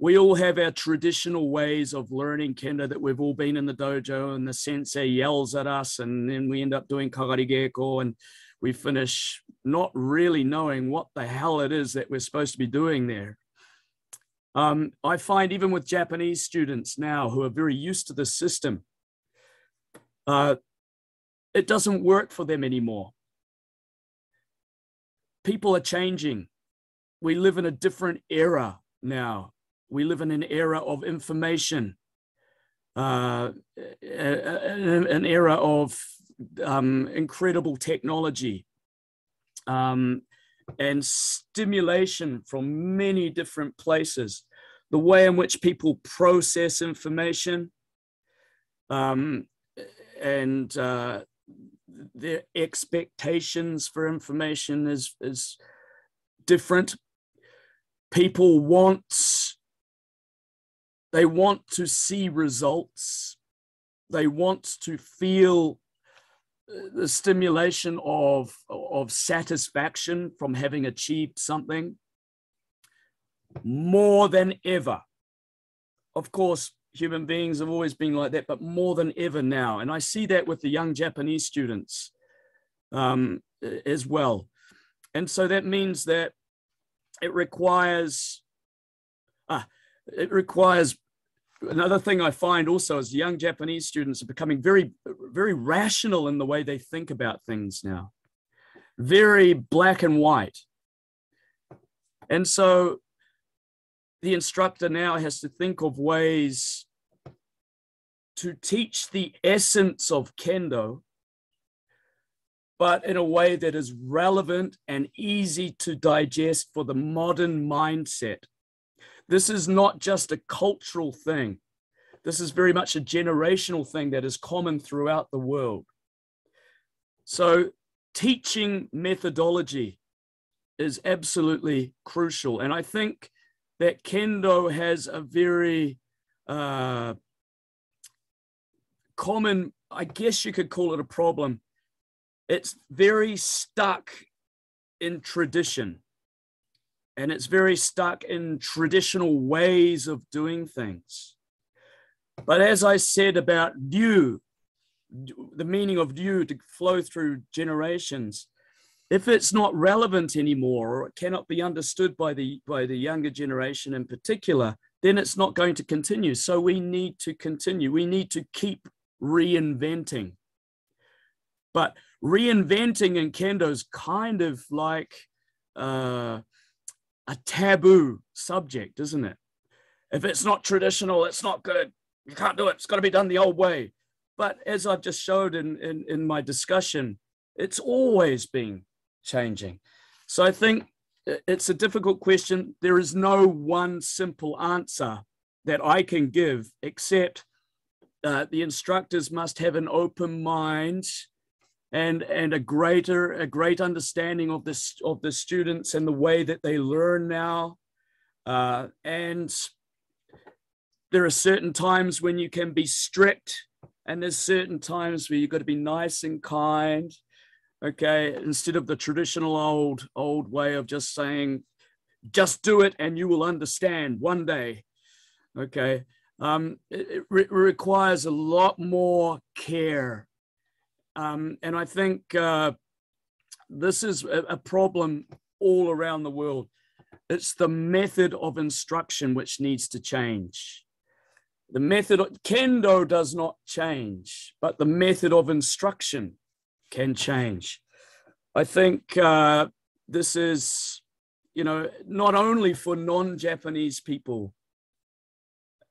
[SPEAKER 4] We all have our traditional ways of learning Kendo that we've all been in the dojo and the sensei yells at us and then we end up doing Kageryu and we finish not really knowing what the hell it is that we're supposed to be doing there. I find even with Japanese students now who are very used to the system, it doesn't work for them anymore. People are changing. We live in a different era now. We live in an era of information, an era of incredible technology and stimulation from many different places. The way in which people process information and their expectations for information is different. People want to see results. They want to feel the stimulation of satisfaction from having achieved something more than ever. Of course, human beings have always been like that, but more than ever now. And I see that with the young Japanese students as well. And so that means that it requires another thing I find also is young Japanese students are becoming very, very rational in the way they think about things now, very black and white. And so the instructor now has to think of ways to teach the essence of Kendo, but in a way that is relevant and easy to digest for the modern mindset. This is not just a cultural thing. This is very much a generational thing that is common throughout the world. So teaching methodology is absolutely crucial. And I think that Kendo has a very common, I guess you could call it a problem. It's very stuck in tradition, and it's very stuck in traditional ways of doing things. But as I said about ryu, the meaning of ryu to flow through generations, if it's not relevant anymore, or it cannot be understood by the younger generation in particular, then it's not going to continue. So we need to continue. We need to keep reinventing. But reinventing in Kendo is kind of like a taboo subject, isn't it? If it's not traditional, it's not good. You can't do it. It's got to be done the old way. But as I've just showed in my discussion, it's always been changing. So I think it's a difficult question. There is no one simple answer that I can give, except the instructors must have an open mind and a great understanding of the students and the way that they learn now. And there are certain times when you can be strict, and there's certain times where you've got to be nice and kind. Okay, instead of the traditional old way of just saying, just do it and you will understand one day. Okay, it requires a lot more care. And I think this is a problem all around the world. It's the method of instruction which needs to change. The method of Kendo does not change, but the method of instruction can change. I think this is, not only for non-Japanese people.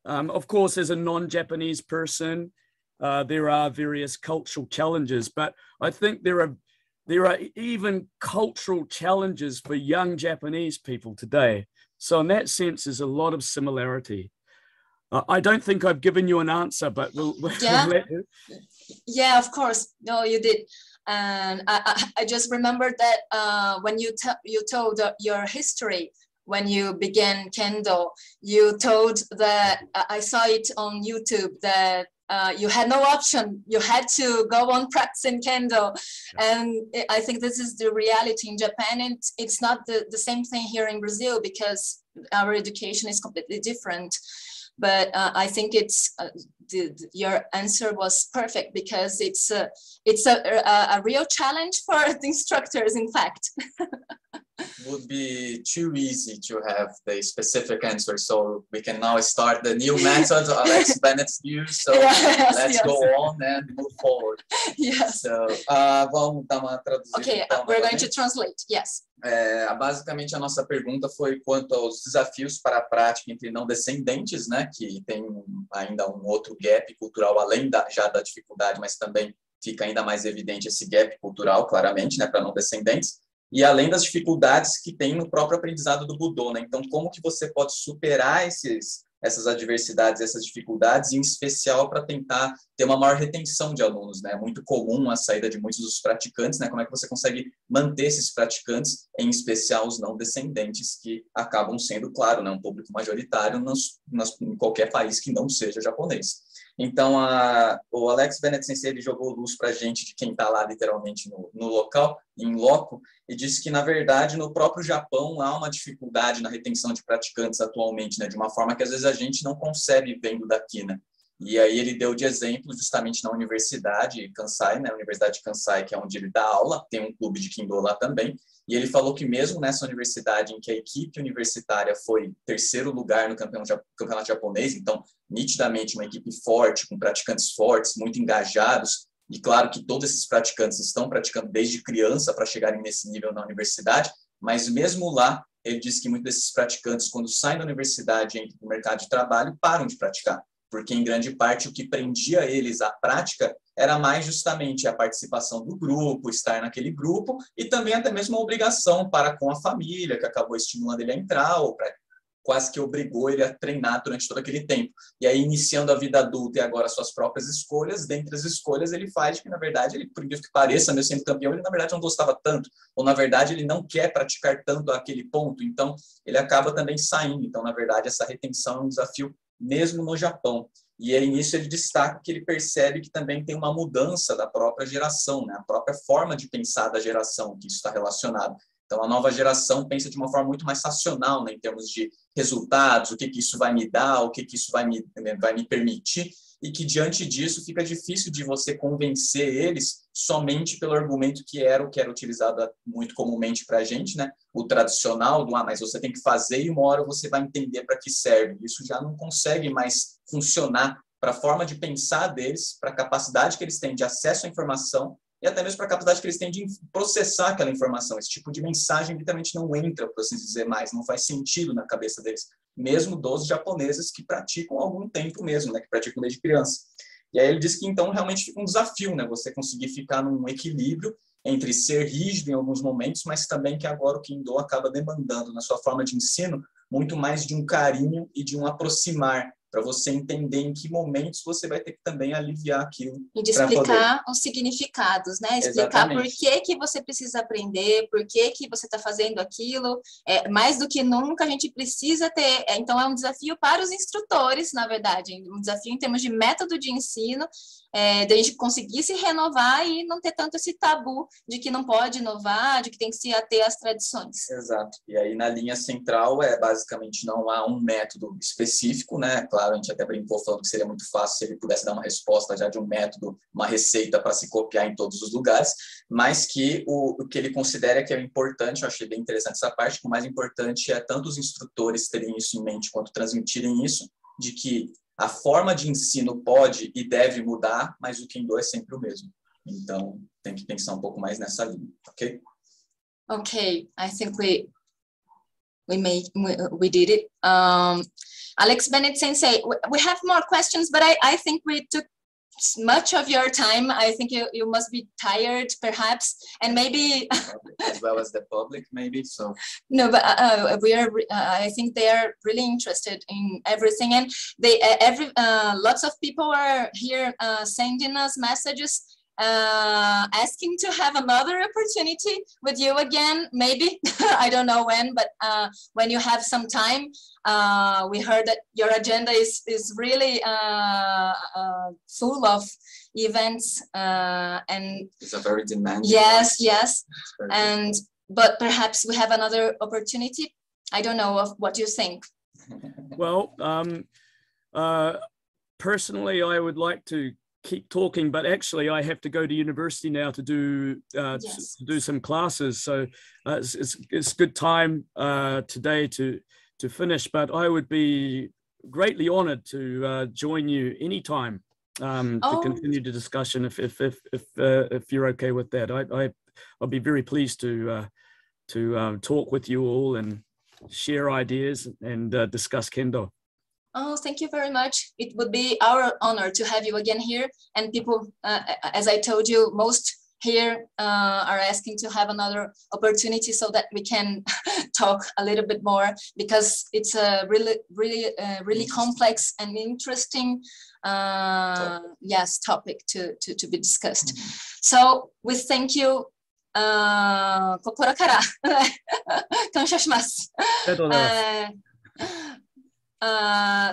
[SPEAKER 4] Of course, as a non-Japanese person, there are various cultural challenges, but I think there are even cultural challenges for young Japanese people today. So in that sense, there's a lot of similarity. I don't think I've given you an answer, but we'll let you.
[SPEAKER 2] Yeah, of course. No, you did. And I just remembered that when you told your history, when you began Kendo, you told that, I saw it on YouTube, that you had no option. You had to go on practicing Kendo. And I think this is the reality in Japan. And it's not the same thing here in Brazil, because our education is completely different. But I think it's your answer was perfect, because it's a real challenge for the instructors, in fact.
[SPEAKER 3] Would be too easy to have the specific answer, so we can now start the new method Alex Bennett's use. So let's go on and move forward.
[SPEAKER 2] Yes.
[SPEAKER 3] So, vamos dar uma traduzida.
[SPEAKER 2] Okay,
[SPEAKER 3] então,
[SPEAKER 2] we're going to translate. Yes.
[SPEAKER 3] Basicamente, a nossa pergunta foi quanto aos desafios para a prática entre não descendentes, né, que tem ainda um outro gap cultural além já da dificuldade, mas também fica ainda mais evidente esse gap cultural, claramente, né, para não descendentes. E além das dificuldades que tem no próprio aprendizado do Budo, né? Então, como que você pode superar essas adversidades, essas dificuldades, em especial para tentar ter uma maior retenção de alunos, né? É muito comum a saída de muitos dos praticantes, né? Como é que você consegue manter esses praticantes, em especial os não descendentes, que acabam sendo, claro, né, um público majoritário em qualquer país que não seja japonês. Então, o Alex Bennett sensei, ele jogou luz para a gente de quem está lá literalmente no local, em loco, e disse que, na verdade, no próprio Japão há uma dificuldade na retenção de praticantes atualmente, né, de uma forma que às vezes a gente não concebe vendo daqui, né? E aí ele deu de exemplo justamente na universidade Kansai, né, a Universidade de Kansai, que é onde ele dá aula, tem um clube de Kendo lá também, e ele falou que mesmo nessa universidade em que a equipe universitária foi terceiro lugar no campeonato japonês, então nitidamente uma equipe forte, com praticantes fortes, muito engajados, e claro que todos esses praticantes estão praticando desde criança para chegarem nesse nível na universidade, mas mesmo lá, ele disse que muitos desses praticantes, quando saem da universidade e entram no mercado de trabalho, param de praticar, porque em grande parte o que prendia eles à prática era mais justamente a participação do grupo, estar naquele grupo, e também até mesmo a obrigação para com a família, que acabou estimulando ele a entrar, ou quase que obrigou ele a treinar durante todo aquele tempo. E aí, iniciando a vida adulta e agora suas próprias escolhas, dentre as escolhas ele faz que, na verdade, ele, por incrível que pareça, mesmo sendo campeão, ele, na verdade, não gostava tanto, ou, na verdade, ele não quer praticar tanto aquele ponto, então, ele acaba também saindo. Então, na verdade, essa retenção é um desafio mesmo no Japão. E aí, nisso, ele destaca que ele percebe que também tem uma mudança da própria geração, né? A própria forma de pensar da geração, que isso está relacionado. Então, a nova geração pensa de uma forma muito mais racional, né, em termos de resultados, o que isso vai me dar, o que isso vai me permitir, e que, diante disso, fica difícil de você convencer eles somente pelo argumento que era o que era utilizado muito comumente para a gente, né? O tradicional do, mas você tem que fazer e uma hora você vai entender para que serve. Isso já não consegue mais funcionar para a forma de pensar deles, para a capacidade que eles têm de acesso à informação e até mesmo para a capacidade que eles têm de processar aquela informação. Esse tipo de mensagem literalmente não entra, por assim dizer, mais, não faz sentido na cabeça deles, mesmo dos japoneses que praticam há algum tempo mesmo, né, que praticam desde criança. E aí ele diz que então realmente fica um desafio, né, você conseguir ficar num equilíbrio entre ser rígido em alguns momentos, mas também que agora o Kendo acaba demandando na sua forma de ensino muito mais de um carinho e de um aproximar, para você entender em que momentos você vai ter que também aliviar aquilo.
[SPEAKER 2] E de explicar os significados, né? Explicar por que você precisa aprender, por que você está fazendo aquilo. Mais do que nunca, a gente precisa ter... Então, é um desafio para os instrutores, na verdade. Um desafio em termos de método de ensino, de a gente conseguir se renovar e não ter tanto esse tabu de que não pode inovar, de que tem que se ater às tradições.
[SPEAKER 3] Exato. E aí, na linha central, basicamente não há um método específico, né? Claro, a gente até brincou falando que seria muito fácil se ele pudesse dar uma resposta já de um método, uma receita para se copiar em todos os lugares, mas que o que ele considera que é importante, eu achei bem interessante essa parte, que o mais importante é tanto os instrutores terem isso em mente quanto transmitirem isso, de que a forma de ensino pode e deve mudar, mas o Kendo é sempre o mesmo. Então, tem que pensar um pouco mais nessa linha, ok?
[SPEAKER 2] Okay, I think we did it. Alex Bennett Sensei, we have more questions, but I think we took much of your time. I think you must be tired, perhaps, and maybe
[SPEAKER 3] as well as the public, maybe. So
[SPEAKER 2] no, but we are. I think they are really interested in everything, and they lots of people are here sending us messages. Asking to have another opportunity with you again, maybe. I don't know when, but when you have some time. We heard that your agenda is really full of events and
[SPEAKER 3] it's a very demanding.
[SPEAKER 2] Yes, but perhaps we have another opportunity. I don't know what you think.
[SPEAKER 4] Well, personally, I would like to keep talking, but actually I have to go to university now to do yes. to do some classes, so it's good time today to finish, but I would be greatly honored to join you anytime to continue the discussion if you're okay with that. I'll be very pleased to talk with you all and share ideas and discuss Kendo.
[SPEAKER 2] Oh, thank you very much. It would be our honor to have you again here. And people, as I told you, most here are asking to have another opportunity so that we can talk a little bit more, because it's a really complex and interesting topic to be discussed. So we thank you. Kokoro kara kansha shimasu.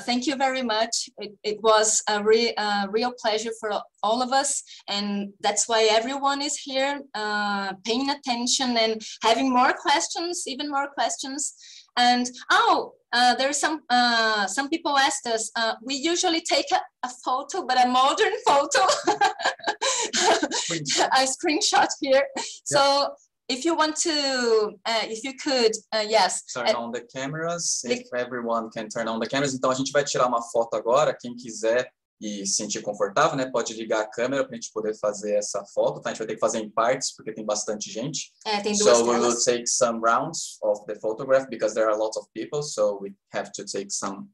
[SPEAKER 2] Thank you very much. It was a real pleasure for all of us, and that's why everyone is here paying attention and having more questions, even more questions. And there's some people asked us, we usually take a photo, but a modern photo, a screenshot here. Yeah. So if you want to, if you could, yes.
[SPEAKER 3] Turn on the cameras, if everyone can turn on the cameras. Então, a gente vai tirar uma foto agora, quem quiser e se sentir confortável, né, pode ligar a câmera para a gente poder fazer essa foto, tá? A gente vai ter que fazer em partes, porque tem bastante gente.
[SPEAKER 2] Tem duas
[SPEAKER 3] so
[SPEAKER 2] telas.
[SPEAKER 3] We will take some rounds of the photograph, because there are lots of people, so we have to take some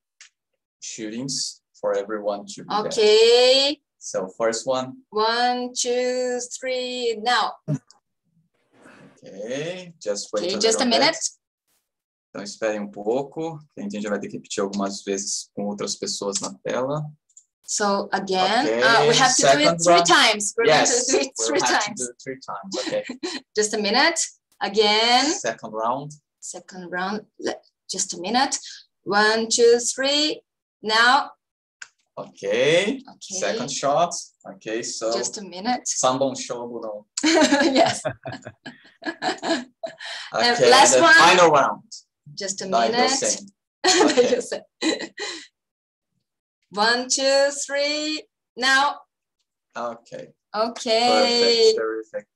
[SPEAKER 3] shootings for everyone to be
[SPEAKER 2] Okay.
[SPEAKER 3] There. So first one.
[SPEAKER 2] 1, 2, 3, now.
[SPEAKER 3] Ok, just
[SPEAKER 2] a minute.
[SPEAKER 3] Então, esperem um pouco. A gente já vai ter que repetir algumas vezes com outras pessoas na tela.
[SPEAKER 2] So, again, we have to do it 3 times. We're going to do it 3 times.
[SPEAKER 3] To do it 3 times, okay.
[SPEAKER 2] Just a minute. Again.
[SPEAKER 3] Second round.
[SPEAKER 2] Just a minute. 1, 2, 3. Now.
[SPEAKER 3] Okay. Second shot. Okay, so
[SPEAKER 2] just a minute.
[SPEAKER 3] Sambon shobu no.
[SPEAKER 2] Yes.
[SPEAKER 3] Okay,
[SPEAKER 2] last
[SPEAKER 3] the
[SPEAKER 2] one.
[SPEAKER 3] final round.
[SPEAKER 2] Just a minute.
[SPEAKER 3] Okay.
[SPEAKER 2] 1, 2, 3. Now.
[SPEAKER 3] Okay.
[SPEAKER 2] Okay.
[SPEAKER 3] Perfect. Terrific.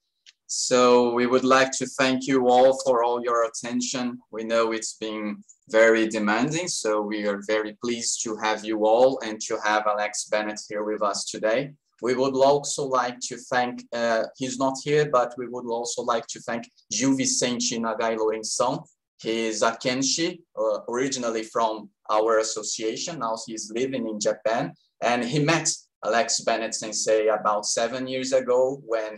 [SPEAKER 3] So we would like to thank you all for all your attention. We know it's been very demanding, so we are very pleased to have you all and to have Alex Bennett here with us today. We would also like to thank, he's not here, but we would also like to thank Gil Vicente Nagai Lourenço. He is a Kenshi, originally from our association. Now he's living in Japan, and he met Alex Bennett sensei about 7 years ago when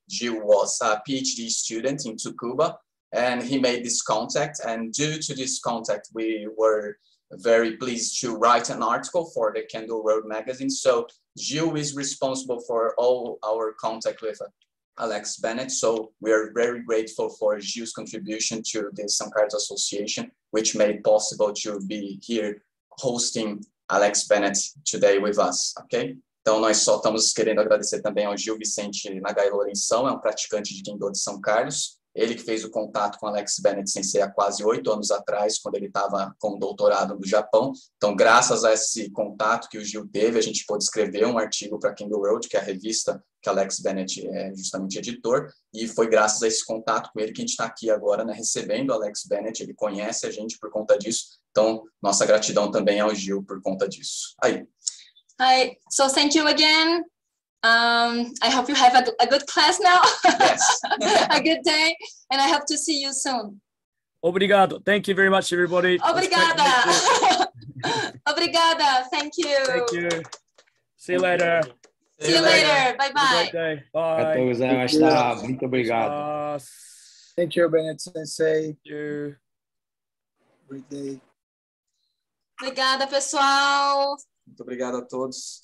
[SPEAKER 3] Gil was a PhD student in Tsukuba, and he made this contact. And due to this contact, we were very pleased to write an article for the Kendo Road magazine. So Gil is responsible for all our contact with Alex Bennett. So we are very grateful for Gil's contribution to the São Carlos Association, which made possible to be here hosting Alex Bennett today with us, okay? Então, nós só estamos querendo agradecer também ao Gil Vicente Nagai Lourenço, é um praticante de Kendo de São Carlos. Ele que fez o contato com Alex Bennett sensei há quase 8 anos atrás, quando ele estava com doutorado no Japão. Então, graças a esse contato que o Gil teve, a gente pôde escrever um artigo para Kendo Road, que é a revista que Alex Bennett é justamente editor, e foi graças a esse contato com ele que a gente está aqui agora, né, recebendo Alex Bennett. Ele conhece a gente por conta disso. Então, nossa gratidão também ao Gil por conta disso. Aí.
[SPEAKER 2] Hi, so thank you again. I hope you have a good class now.
[SPEAKER 3] Yes.
[SPEAKER 2] A good day, and I hope to see you soon.
[SPEAKER 4] Obrigado. Thank you very much, everybody.
[SPEAKER 2] Obrigada. Obrigada. Thank you.
[SPEAKER 4] Thank you. See you later.
[SPEAKER 2] See you later. Bye bye.
[SPEAKER 4] Bye.
[SPEAKER 5] Muito obrigado.
[SPEAKER 6] Thank you, Bennett sensei.
[SPEAKER 4] Thank you.
[SPEAKER 6] Great day.
[SPEAKER 2] Obrigada, pessoal.
[SPEAKER 3] Muito obrigado a todos.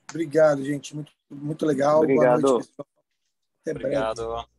[SPEAKER 6] Obrigado, gente. Muito legal.
[SPEAKER 5] Obrigado.
[SPEAKER 6] Boa noite, pessoal. Até breve.
[SPEAKER 1] Obrigado.